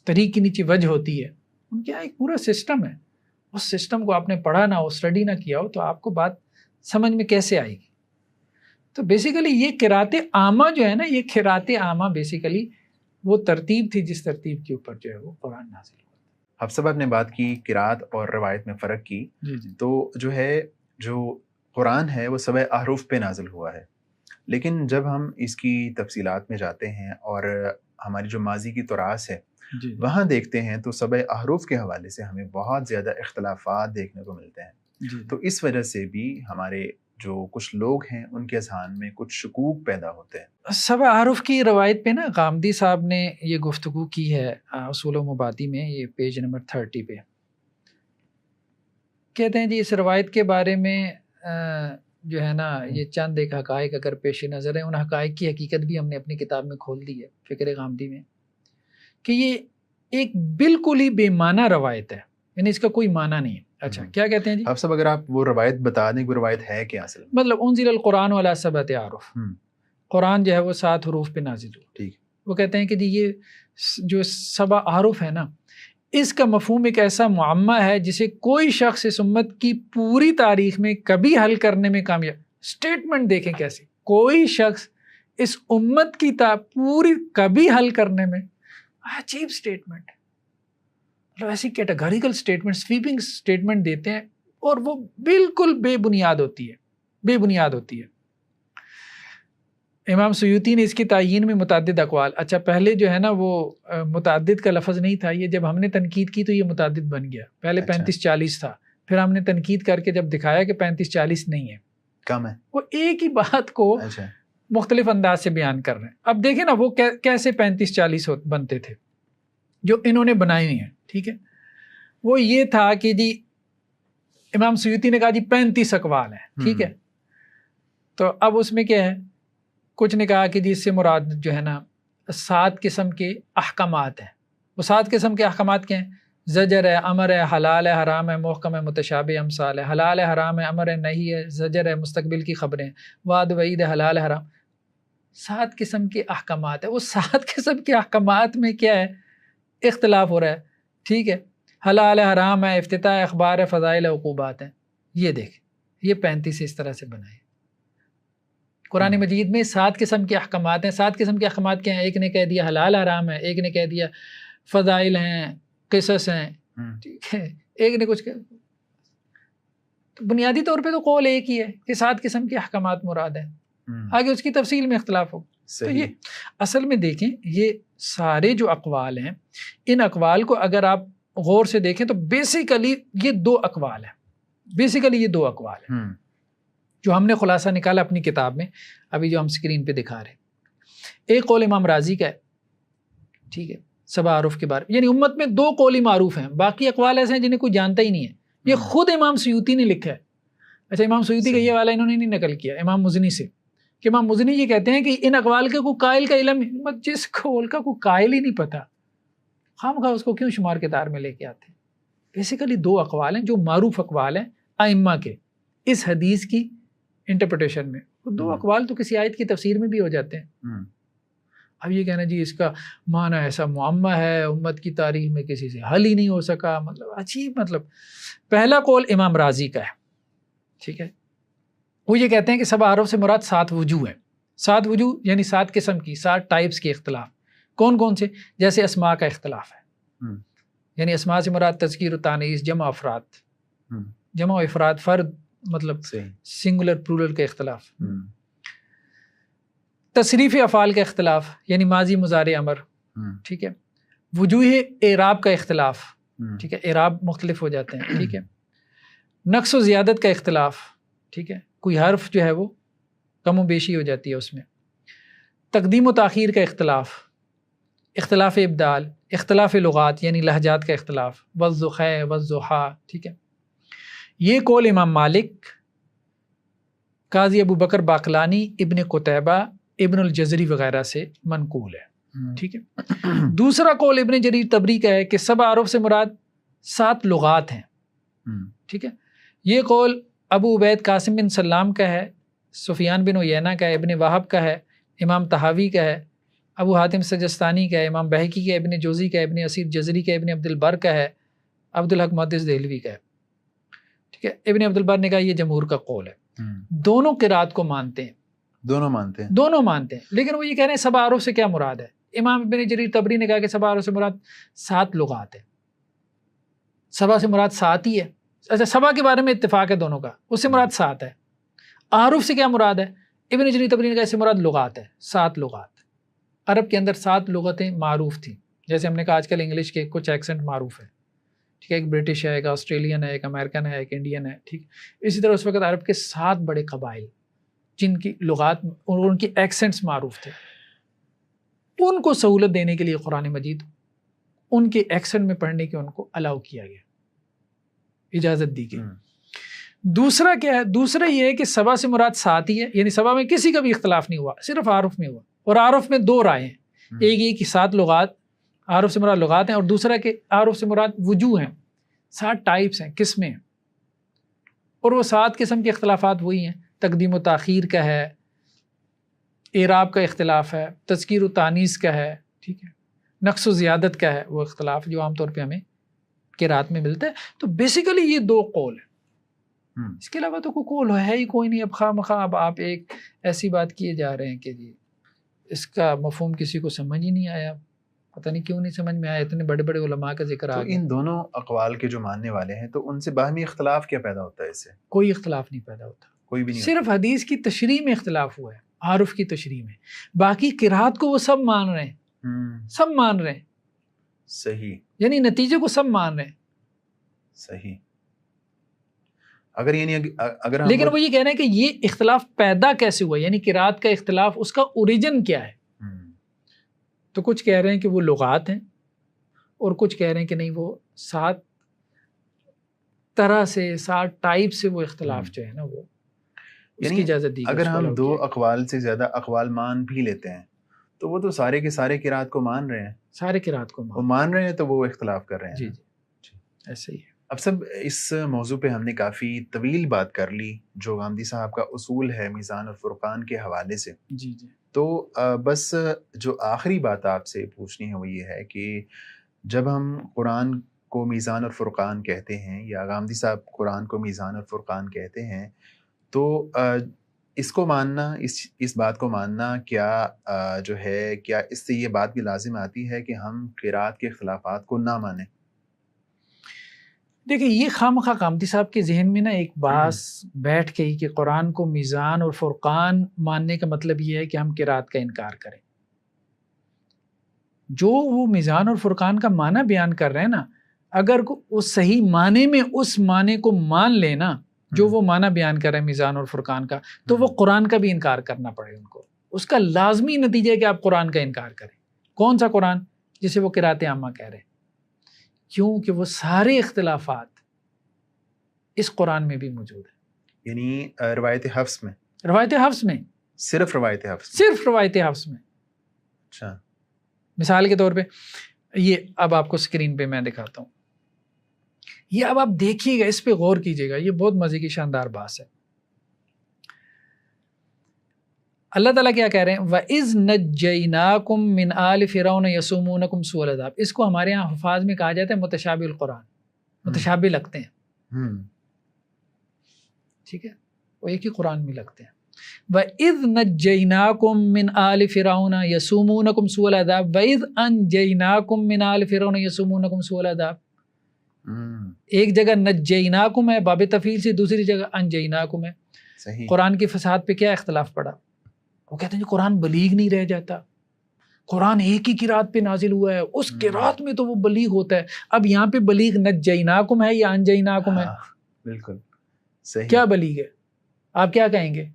طریق کے نیچے وجہ ہوتی ہے. ان کے ایک پورا سسٹم ہے. اس سسٹم کو آپ نے پڑھا نہ ہو، اسٹڈی نہ کیا ہو تو آپ کو بات سمجھ میں کیسے آئے گی. تو بیسیکلی یہ قرات عامہ جو ہے نا، یہ قرات عامہ بیسیکلی وہ ترتیب تھی جس ترتیب کے اوپر جو ہے وہ قرآن نازل ہوا. حفص صاحب نے بات کی قرات اور روایت میں فرق کی. تو جو قرآن ہے وہ 7 احرف پہ نازل ہوا ہے، لیکن جب ہم اس کی تفصیلات میں جاتے ہیں اور ہماری جو ماضی کی تراث ہے وہاں دیکھتے ہیں تو 7 احرف کے حوالے سے ہمیں بہت زیادہ اختلافات دیکھنے کو ملتے ہیں. تو اس وجہ سے بھی ہمارے جو کچھ لوگ ہیں ان کے اذہان میں کچھ شکوک پیدا ہوتے ہیں. 7 احرف کی روایت پہ نا غامدی صاحب نے یہ گفتگو کی ہے اصول و مبادی میں، یہ پیج نمبر 30 پہ. کہتے ہیں جی اس روایت کے بارے میں جو ہے نا یہ چند ایک حقائق اگر پیش نظر ہیں، ان حقائق کی حقیقت بھی ہم نے اپنی کتاب میں کھول دی ہے فکر غامدی میں، کہ یہ ایک بالکل ہی بے معنی روایت ہے، یعنی اس کا کوئی معنی نہیں ہے. اچھا کیا کہتے ہیں جی؟ آپ سب اگر آپ وہ روایت بتا دیں کہ وہ روایت ہے کیا اصل میں. مطلب انزل القرآن علی 7 احرف، قرآن جو ہے وہ 7 حروف پہ نازل ہوا. ٹھیک. وہ کہتے ہیں کہ جی یہ جو 7 احرف ہے نا، اس کا مفہوم ایک ایسا معمہ ہے جسے کوئی شخص اس امت کی پوری تاریخ میں کبھی حل کرنے میں کامیاب. اسٹیٹمنٹ دیکھیں کیسے، کوئی شخص اس امت کی پوری کبھی حل کرنے میں، عجیب اسٹیٹمنٹ، مطلب ایسی کیٹیگریکل اسٹیٹمنٹ، سویپنگ اسٹیٹمنٹ دیتے ہیں اور وہ بالکل بے بنیاد ہوتی ہے، بے بنیاد ہوتی ہے. امام سیوطی نے اس کی تعیین میں متعدد اقوال. اچھا پہلے جو ہے نا وہ متعدد کا لفظ نہیں تھا، یہ جب ہم نے تنقید کی تو یہ متعدد بن گیا. پہلے 35-40 تھا، پھر ہم نے تنقید کر کے جب دکھایا کہ 35-40 نہیں ہے، کم ہے. وہ ایک ہی بات کو مختلف انداز سے بیان کر رہے ہیں. اب دیکھیں نا وہ کیسے 35-40 بنتے تھے جو انہوں نے بنائی ہوئی ہیں. ٹھیک ہے، وہ یہ تھا کہ جی امام سیوطی نے کہا جی 35 اقوال ہیں. ٹھیک ہے، تو اب اس میں کیا ہے، کچھ نے کہا کہ جی اس سے مراد جو ہے نا 7 قسم کے احکامات ہیں. وہ 7 قسم کے احکامات کیا ہیں؟ زجر ہے، امر ہے، حلال ہے، حرام ہے، محکم ہے، متشابہ امثال ہے. حلال ہے، حرام ہے، امر ہے، نہیں ہے، زجر ہے، مستقبل کی خبریں، وعد وعید ہے، حلال ہے، حرام. 7 قسم کے احکامات ہیں. وہ 7 قسم کے احکامات میں کیا ہے، اختلاف ہو رہا ہے. ٹھیک ہے، حلال ہے، حرام ہے، افتتاح اخبار ہے، فضائل ہے، عقوبات ہیں. یہ دیکھ یہ 35 اس طرح سے بنائے. قرآن مجید میں 7 قسم کے احکامات ہیں. 7 قسم کے احکامات کیا ہیں؟ ایک نے کہہ دیا حلال حرام ہے، ایک نے کہہ دیا فضائل ہیں، قصص ہیں، ٹھیک ہے، ایک نے کچھ بنیادی طور پہ تو قول ایک ہی ہے کہ 7 قسم کے احکامات مراد ہیں. آگے اس کی تفصیل میں اختلاف ہو. تو یہ اصل میں دیکھیں یہ سارے جو اقوال ہیں، ان اقوال کو اگر آپ غور سے دیکھیں تو بیسیکلی یہ 2 اقوال ہیں. بیسیکلی یہ 2 اقوال ہیں جو ہم نے خلاصہ نکالا اپنی کتاب میں، ابھی جو ہم اسکرین پہ دکھا رہے ہیں. ایک قول امام راضی کا ہے، ٹھیک ہے، سبع حروف کے بارے میں. یعنی امت میں 2 قول ہی معروف ہیں، باقی اقوال ایسے ہیں جنہیں کوئی جانتا ہی نہیں ہے. یہ خود امام سیوطی نے لکھا ہے. اچھا، امام سیوطی کا یہ والا انہوں نے نہیں نقل کیا امام مزنی سے، کہ امام مزنی یہ کہتے ہیں کہ ان اقوال کے کوئی قائل کا علم، جس قول کا کوئی قائل ہی نہیں پتا، خواہ اس کو کیوں شمار کے دار میں لے کے آتے ہیں. بیسیکلی 2 اقوال ہیں جو معروف اقوال ہیں ائمہ کے اس حدیث کی انٹرپریٹیشن میں. 2 اقوال تو کسی آیت کی تفسیر میں بھی ہو جاتے ہیں. اب یہ کہنا جی اس کا معنی ایسا معمہ ہے، امت کی تاریخ میں کسی سے حل ہی نہیں ہو سکا، مطلب عجیب. مطلب پہلا قول امام راضی کا ہے، ٹھیک ہے، وہ یہ کہتے ہیں کہ سبع حروف سے مراد 7 وجوہ ہیں. 7 وجوہ یعنی 7 قسم کی، 7 ٹائپس کے اختلاف. کون کون سے؟ جیسے اسماء کا اختلاف ہے، یعنی اسماء سے مراد تذکیر و تانیث، جمع افراد، جمع و افراد، فرد مطلب سنگولر پلورل کا اختلاف. تصریف افعال کا اختلاف یعنی ماضی مضارع امر، ٹھیک ہے. وجوہ اعراب کا اختلاف، ٹھیک ہے، اعراب مختلف ہو جاتے ہیں، ٹھیک ہے. نقص و زیادت کا اختلاف، ٹھیک ہے، کوئی حرف جو ہے وہ کم و بیشی ہو جاتی ہے اس میں. تقدیم و تاخیر کا اختلاف، اختلاف ابدال، اختلاف لغات یعنی لہجات کا اختلاف، والضحى والضحى، ٹھیک ہے. یہ قول امام مالک، قاضی ابو بکر باقلانی، ابن قتیبہ، ابن الجزری وغیرہ سے منقول ہے، ٹھیک ہے. دوسرا قول ابن جریر طبری کا ہے کہ 7 حروف سے مراد 7 لغات ہیں، ٹھیک ہے. یہ قول ابو عبید قاسم بن سلام کا ہے، سفیان بن عیینہ کا ہے، ابن وہب کا ہے، امام طحاوی کا ہے، ابو حاتم سجستانی کا ہے، امام بہقی کا ہے، ابن جوزی کا ہے، ابن اسیر جزری کا ہے، ابن عبد البر کا ہے، عبد الحق محدث دہلوی کا ہے، ٹھیک ہے. ابن عبد البر نے کہا یہ جمہور کا قول ہے. دونوں قرات کو مانتے ہیں، دونوں مانتے ہیں، لیکن وہ یہ کہہ رہے ہیں 7 حروف سے کیا مراد ہے. امام ابن جریر طبری نے کہا کہ 7 حروف سے مراد 7 لغات ہے. 7 سے مراد 7 ہی ہے. اچھا، 7 کے بارے میں اتفاق ہے دونوں کا، اس سے مراد 7 ہے. حروف سے کیا مراد ہے؟ ابن جریر طبری نے کہا اس سے مراد لغات ہے، 7 لغات. عرب کے اندر 7 لغتیں معروف تھیں. جیسے ہم نے کہا آج کل انگلش کے کچھ ایکسنٹ معروف ہیں، ٹھیک ہے، ایک برٹش ہے، ایک آسٹریلین ہے، ایک امریکن ہے، ایک انڈین ہے، ٹھیک. اسی طرح اس وقت عرب کے 7 بڑے قبائل جن کی لغات اور ان کی ایکسنٹس معروف تھے، ان کو سہولت دینے کے لیے قرآن مجید ان کے ایکسنٹ میں پڑھنے کے ان کو الاؤ کیا گیا، اجازت دی گئی. دوسرا کیا ہے؟ دوسرا یہ ہے کہ 7 سے مراد 7 ہی ہے، یعنی 7 میں کسی کا بھی اختلاف نہیں ہوا، صرف حروف میں ہوا. اور حروف میں 2 رائے ہیں، ایک یہ کہ 7 لغات، حروف سے مراد لغات ہیں، اور دوسرا کہ حروف سے مراد وجوہ ہیں، 7 ٹائپس ہیں، قسمیں ہیں. اور وہ 7 قسم کے اختلافات وہی ہیں. تقدیم و تاخیر کا ہے، اعراب کا اختلاف ہے، تذکیر و تانیث کا ہے، ٹھیک ہے، نقص و زیادت کا ہے وہ اختلاف جو عام طور پہ ہمیں قرات میں ملتا ہے. تو بیسیکلی یہ 2 قول ہیں، اس کے علاوہ تو کوئی قول ہے ہی کوئی نہیں. اب خواہ مخواہ اب آپ ایک ایسی بات کیے جا رہے ہیں کہ جی اس کا مفہوم کسی کو سمجھ ہی نہیں آیا، پتہ نہیں کیوں نہیں سمجھ میں آیا، اتنے بڑے بڑے علماء کا ذکر آ گیا. ان دونوں اقوال کے جو ماننے والے ہیں تو ان سے باہمی اختلاف کیا پیدا ہوتا ہے؟ اس سے کوئی اختلاف نہیں پیدا ہوتا، کوئی بھی نہیں، صرف حدیث کی تشریح میں اختلاف ہوا ہے، حرف کی تشریح میں. باقی قرات کو وہ سب مان رہے ہیں، سب مان رہے ہیں. صحیح، یعنی نتیجے کو سب مان رہے ہیں. صحیح. اگر لیکن وہ یہ کہہ رہے ہیں کہ یہ اختلاف پیدا کیسے ہوا، یعنی قرات کا اختلاف، اس کا اوریجن کیا ہے. تو کچھ کہہ رہے ہیں کہ وہ لغات ہیں، اور کچھ کہہ رہے ہیں کہ نہیں، وہ 7 طرح سے، 7 ٹائپ سے وہ اختلاف جو ہے نا وہ اس کی اجازت دی. اگر ہم 2 اقوال سے زیادہ اقوال مان بھی لیتے ہیں تو وہ تو سارے کے سارے قرات کو مان رہے ہیں، سارے قرات کو مان رہے ہیں، تو وہ اختلاف کر رہے ہیں. جی جی ایسے ہی ہے. اب سب اس موضوع پہ ہم نے کافی طویل بات کر لی، جو غامدی صاحب کا اصول ہے میزان الفرقان کے حوالے سے. جی جی. تو بس جو آخری بات آپ سے پوچھنی ہے وہ یہ ہے کہ جب ہم قرآن کو میزان اور فرقان کہتے ہیں، یا غامدی صاحب قرآن کو میزان اور فرقان کہتے ہیں، تو اس کو ماننا، اس بات کو ماننا کیا جو ہے، کیا اس سے یہ بات بھی لازم آتی ہے کہ ہم قرات کے اختلافات کو نہ مانیں؟ دیکھیں، یہ خواہ قامتی صاحب کے ذہن میں نا ایک بات بیٹھ گئی کہ قرآن کو میزان اور فرقان ماننے کا مطلب یہ ہے کہ ہم قرات کا انکار کریں۔ جو وہ میزان اور فرقان کا معنی بیان کر رہے ہیں نا، اگر اس صحیح معنی میں اس معنی کو مان لینا جو وہ معنی بیان کر رہے ہیں میزان اور فرقان کا، تو وہ قرآن کا بھی انکار کرنا پڑے ان کو۔ اس کا لازمی نتیجہ ہے کہ آپ قرآن کا انکار کریں۔ کون سا قرآن؟ جسے وہ قرات عامہ کہہ رہے ہیں، کیونکہ وہ سارے اختلافات اس قرآن میں بھی موجود ہیں۔ یعنی روایت حفص میں، روایت حفص میں، صرف روایت حفص، صرف روایت حفص میں۔ اچھا، مثال کے طور پہ یہ اب آپ کو اسکرین پہ میں دکھاتا ہوں، یہ اب آپ دیکھیے گا، اس پہ غور کیجیے گا، یہ بہت مزے کی شاندار بات ہے۔ اللہ تعالیٰ کیا کہہ رہے ہیں؟ وَإِذْ نَجَّيْنَاكُمْ مِنْ آلِ فِرْعَوْنَ يَسُومُونَكُمْ سُوءَ الْعَذَابِ۔ اس کو ہمارے یہاں حفاظ میں کہا جاتا ہے متشابہ القرآن، متشابہ لگتے ہیں، ٹھیک ہے، وہ ایک ہی قرآن میں لگتے ہیں۔ وَإِذْ نَجَّيْنَاكُمْ مِنْ آلِ فِرْعَوْنَ يَسُومُونَكُمْ سُوءَ الْعَذَابِ وَإِذْ أَنْجَيْنَاكُمْ مِنْ آلِ فِرْعَوْنَ يَسُومُونَكُمْ سُوءَ الْعَذَابِ۔ ایک جگہ نجیناکم ہے باب تفعیل سے، دوسری جگہ انجیناکم ہے۔ صحیح۔ قرآن کی فساد پہ کیا اختلاف پڑا؟ وہ کہتے ہیں کہ قرآن بلیغ نہیں رہ جاتا، قرآن ایک ہی قرات پہ نازل ہوا ہے، اس قرات میں تو وہ بلیغ ہوتا ہے۔ اب یہاں پہ بلیغ نجیناکم ہے یا انجیناکم ہے؟ بالکل صحیح۔ کیا بلیغ ہے؟ آپ کیا کہیں گے؟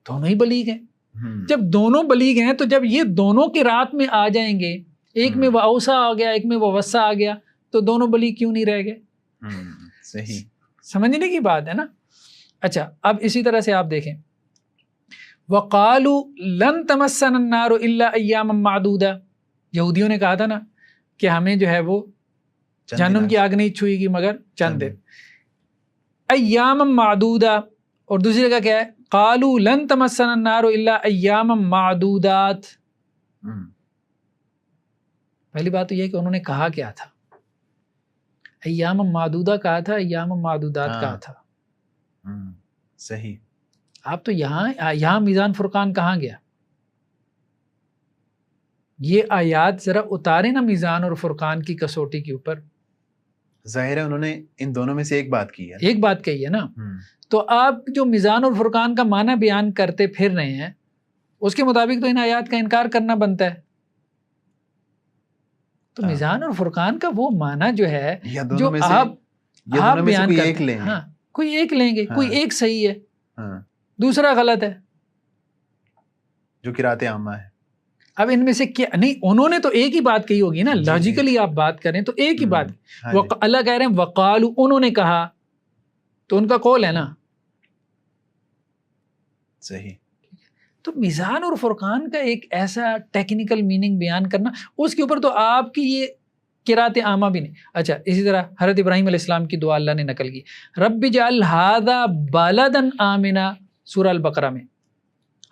دونوں ہی بلیغ ہیں۔ جب دونوں بلیغ ہیں تو جب یہ دونوں قرات میں آ جائیں گے، ایک میں وہ اوسا آ گیا، ایک میں وہ وسا آ گیا، تو دونوں بلیغ کیوں نہیں رہ گئے؟ صحیح، سمجھنے کی بات ہے نا۔ اچھا، اب اسی طرح سے آپ دیکھیں، وَقَالُوا لَن تَمَسَّنَا النَّارُ إِلَّا أَيَّامًا مَّعْدُودًا۔ یہودیوں نے کہا تھا نا کہ ہمیں جو ہے وہ جہنم کی آگ نہیں چھوئے گی مگر چند دن، ایام معدودہ۔ اور دوسری جگہ کیا ہے؟ قَالُوا لَن تَمَسَّنَا النَّارُ إِلَّا أَيَّامًا مَّعْدُودَاتٍ۔ پہلی بات تو یہ ہے کہ انہوں نے کہا کیا تھا؟ ایام معدودہ کہا تھا، ایام معدودات کہا تھا۔ صحیح۔ آپ تو یہاں میزان فرقان کہاں گیا؟ یہ آیات ذرا اتارے نا میزان اور فرقان کی کسوٹی کے اوپر۔ ظاہر ہے انہوں نے ان دونوں میں سے ایک بات کی ہے، ایک بات کہی ہے نا۔ تو آپ جو میزان اور فرقان کا معنی بیان کرتے پھر رہے ہیں، اس کے مطابق تو ان آیات کا انکار کرنا بنتا ہے۔ تو میزان اور فرقان کا وہ معنی جو ہے جو آپ بیان کرتے ہیں، ہاں، کوئی ایک لیں گے، کوئی ایک صحیح ہے، دوسرا غلط ہے، جو قرات عامہ ہے۔ اب ان میں سے کیا نہیں، انہوں نے تو ایک ہی بات کہی ہوگی نا، لاجیکلی آپ بات کریں تو ایک ہی بات۔ اللہ کہہ رہے ہیں وقالو، انہوں نے کہا، تو ان کا قول ہے نا۔ صحیح۔ تو میزان اور فرقان کا ایک ایسا ٹیکنیکل میننگ بیان کرنا، اس کے اوپر تو آپ کی یہ قرات عامہ بھی نہیں۔ اچھا، اسی طرح حضرت ابراہیم علیہ السلام کی دعا اللہ نے نقل کی، رب اجعل ھذا بلدا آمنا، سورہ البقرہ میں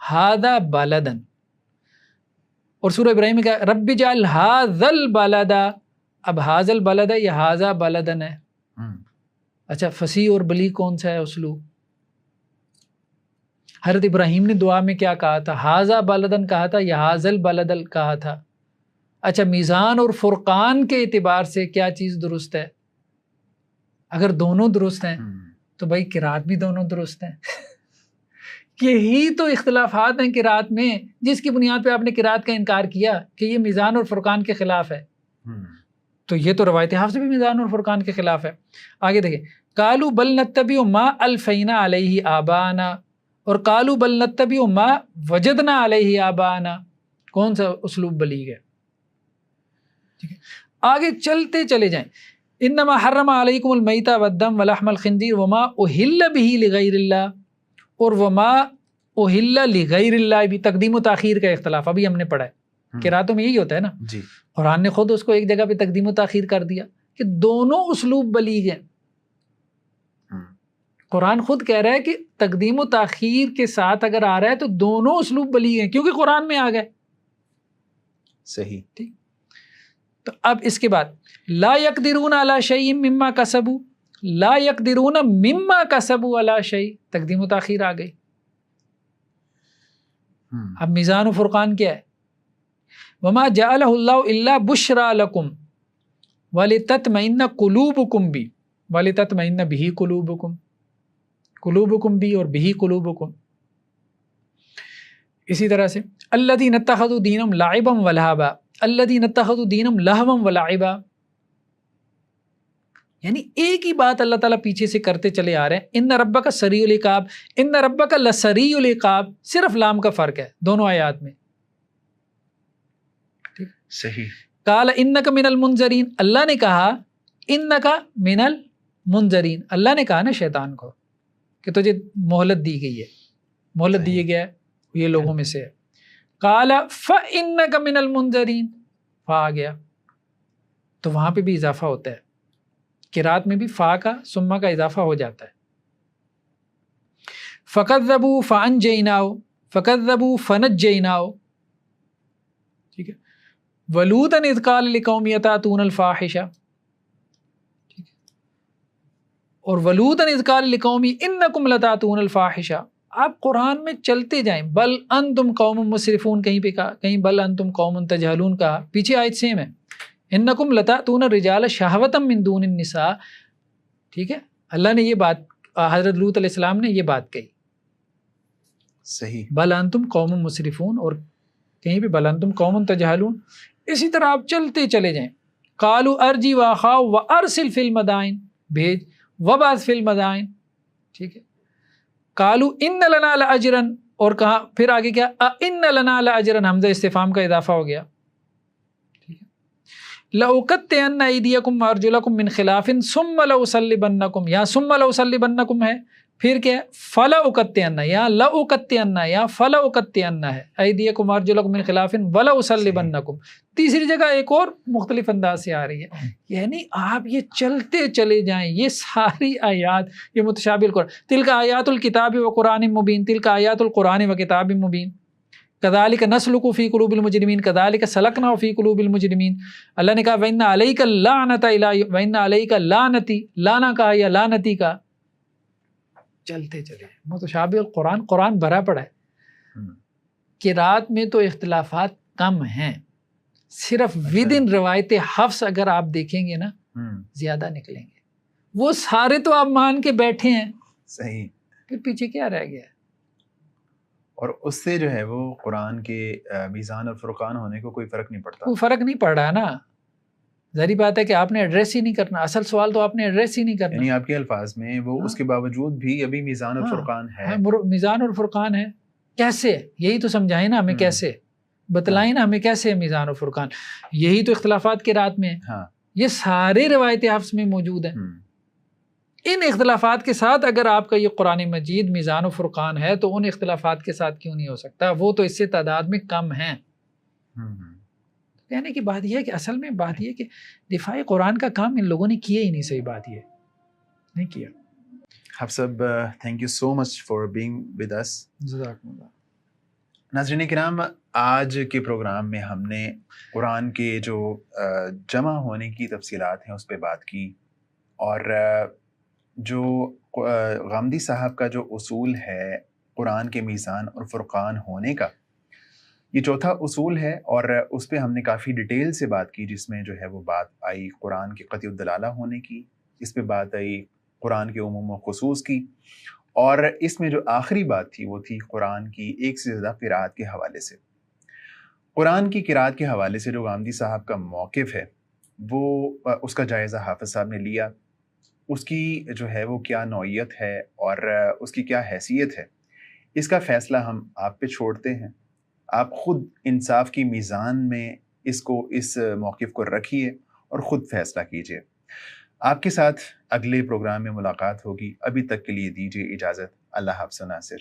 ھذا بلدن، اور سورہ ابراہیم میں کہا رب اجعل ھذا البلد۔ اب ھذا البلد ہے یا ھذا بلدن ہے؟ اچھا، فصیح اور بلیغ کون سا ہے اسلوب؟ حضرت ابراہیم نے دعا میں کیا کہا تھا؟ ھذا بلدن کہا تھا یا ھذا البلد کہا تھا؟ اچھا، میزان اور فرقان کے اعتبار سے کیا چیز درست ہے؟ اگر دونوں درست ہیں تو بھائی قرات بھی دونوں درست ہیں۔ یہی تو اختلافات ہیں قرات میں، جس کی بنیاد پہ آپ نے قرات کا انکار کیا کہ یہ میزان اور فرقان کے خلاف ہے۔ تو یہ تو روایت حفص بھی میزان اور فرقان کے خلاف ہے۔ آگے دیکھیں، قالوا بل نتبع ما الفینا علیہ آبانا، اور قالوا بل نتبع ما وجدنا علیہ آبانا۔ کون سا اسلوب بلیغ ہے؟ ٹھیک ہے، آگے چلتے چلے جائیں۔ انما حرم علیکم المیتۃ والدم ولحم الخنزیر وما اہل بہ لغیر اللہ، اور وما اہل لغیر اللہ بھی تقدیم و تاخیر کا اختلاف ابھی ہم نے پڑھا ہے، قراتوں میں یہی ہوتا ہے نا جی۔ قرآن نے خود اس کو ایک جگہ پہ تقدیم و تاخیر کر دیا کہ دونوں اسلوب بلیغ ہیں۔ قرآن خود کہہ رہا ہے کہ تقدیم و تاخیر کے ساتھ اگر آ رہا ہے تو دونوں اسلوب بلیغ ہیں، کیونکہ قرآن میں آ گئے۔ صحیح۔ ٹھیک، تو اب اس کے بعد لا یقدرون علی شیء مما کسبوا، لا یقدرون مما کسبوا علی شیء، تقدیم و تاخیر آ گئی. اب میزان و فرقان کیا ہے؟ وما جعلہ اللہ الا بشرا لکم ولتطمئن قلوبکم بھی، ولتطمئن بہ قلوبکم، قلوبکم بھی اور بہ قلوبکم. اسی طرح سے الذین اتخذوا دینہم لعبا ولہبا، الذین اتخذوا دینہم لہوا ولعبا، یعنی ایک ہی بات اللہ تعالیٰ پیچھے سے کرتے چلے آ رہے ہیں. ان ربک سریع العقاب، ان ربک لسریع العقاب، صرف لام کا فرق ہے دونوں آیات میں. صحیح. قال انک من المنذرین، اللہ نے کہا انک من المنذرین، اللہ نے کہا نا شیطان کو کہ تجھے مہلت دی گئی ہے، مہلت دیے گیا ہے، یہ لوگوں میں سے ہے. قال فانک من المنذرین، فا آ گیا تو وہاں پہ بھی اضافہ ہوتا ہے، قرات میں بھی فا کا سما کا اضافہ ہو جاتا ہے. فکذبوا فانجیناہ، فکذبوا فنجیناہ، ٹھیک ہے. ولوطا اذ قال لقومہ اتاتون الفاحشہ، اور ولوطا اذ قال لقومہ انکم لتاتون الفاحشہ. آپ قرآن میں چلتے جائیں، بل انتم قوم مسرفون کہیں پہ کہا، کہیں بل انتم قوم تجہلون کہا، پیچھے آیت سیم ہے انکم لتاتون الرجال شہوۃ من دون النساء. ٹھیک ہے، اللہ نے یہ بات، حضرت لوط علیہ السلام نے یہ بات کہی. صحیح. بل انتم قوم مسرفون، اور کہیں پہ بل انتم قوم تجہلون. اسی طرح آپ چلتے چلے جائیں. قالوا ارجی واخا وارسل فی المدائن، بھیج وبعث فی المدائن. ٹھیک ہے. قالوا ان لنا لاجرا، اور کہا پھر آگے کیا، ان لنا لاجرا، حمزہ استفہام کا اضافہ ہو گیا. لأقطعن ایدیکم وارجلکم من خلاف ثم لأصلبنکم، یا ثم لأصلبنکم ہے، پھر کیا ہے فلأقطعن، یا لأقطعن یا فلأقطعن ہے، ایدیکم وارجلکم من خلاف ولأصلبنکم. تیسری جگہ ایک اور مختلف انداز سے آ رہی ہے، یعنی آپ یہ چلتے چلے جائیں، یہ ساری آیات یہ متشابہ القرآن. تلک آیات الکتاب و قرآن مبین، تلک آیات القرآن و کتاب مبین، کذالک نسلک فی قلوب المجرمین، کذالک سلکنا فی قلوب المجرمین. اللہ نے کہا وَإِنَّ عَلَيْكَ اللَّعْنَةَ إِلَىٰ وَإِنَّ عَلَيْكَ لَعْنَتِي، لانا کہا یا لعنتی کا. چلتے چلے متشابہ القرآن، قرآن بھرا پڑا ہے. قرات میں تو اختلافات کم ہیں، صرف ودن روایت حفص اگر آپ دیکھیں گے نا زیادہ نکلیں گے. وہ سارے تو آپ مان کے بیٹھے ہیں، صحیح، پھر پیچھے کیا رہ گیا ہے؟ اور اس سے جو ہے وہ قرآن کے میزان اور فرقان ہونے کو کوئی فرق نہیں پڑتا. کوئی فرق نہیں پڑ رہا نا. ظاہری بات ہے کہ آپ نے ایڈریس ہی نہیں کرنا، اصل سوال تو آپ نے ایڈریس ہی نہیں کرنا. یعنی آپ کے الفاظ میں وہ اس کے باوجود بھی ابھی میزان اور فرقان ہے. میزان اور فرقان ہے. کیسے؟ یہی تو سمجھائیں نا ہمیں، کیسے بتلائیں نا ہمیں کیسے میزان اور فرقان. یہی تو اختلافات کے رات میں ہے. یہ سارے روایت حفظ میں موجود ہیں. ان اختلافات کے ساتھ اگر آپ کا یہ قرآن مجید میزان و فرقان ہے تو ان اختلافات کے ساتھ کیوں نہیں ہو سکتا؟ وہ تو اس سے تعداد میں کم ہیں. کہنے کی بات یہ ہے کہ اصل میں بات یہ ہے کہ دفاع قرآن کا کام ان لوگوں نے کیا ہی نہیں. صحیح بات یہ نہیں کیا. حفص صاحب thank you so much for being with us. جزاکم اللہ. ناظرین کرام، آج کے پروگرام میں ہم نے قرآن کے جو جمع ہونے کی تفصیلات ہیں اس پہ بات کی، اور جو غامدی صاحب کا جو اصول ہے قرآن کے میزان اور فرقان ہونے کا، یہ چوتھا اصول ہے، اور اس پہ ہم نے کافی ڈیٹیل سے بات کی، جس میں جو ہے وہ بات آئی قرآن کے قطعی الدلالہ ہونے کی، اس پہ بات آئی قرآن کے عموم و خصوص کی، اور اس میں جو آخری بات تھی وہ تھی قرآن کی ایک سے زیادہ قرأت کے حوالے سے. قرآن کی قرأت کے حوالے سے جو غامدی صاحب کا موقف ہے وہ اس کا جائزہ حافظ صاحب نے لیا. اس کی جو ہے وہ کیا نوعیت ہے اور اس کی کیا حیثیت ہے، اس کا فیصلہ ہم آپ پہ چھوڑتے ہیں. آپ خود انصاف کی میزان میں اس موقف کو رکھیے اور خود فیصلہ کیجیے. آپ کے ساتھ اگلے پروگرام میں ملاقات ہوگی. ابھی تک کے لیے دیجیے اجازت. اللہ حافظ ناصر.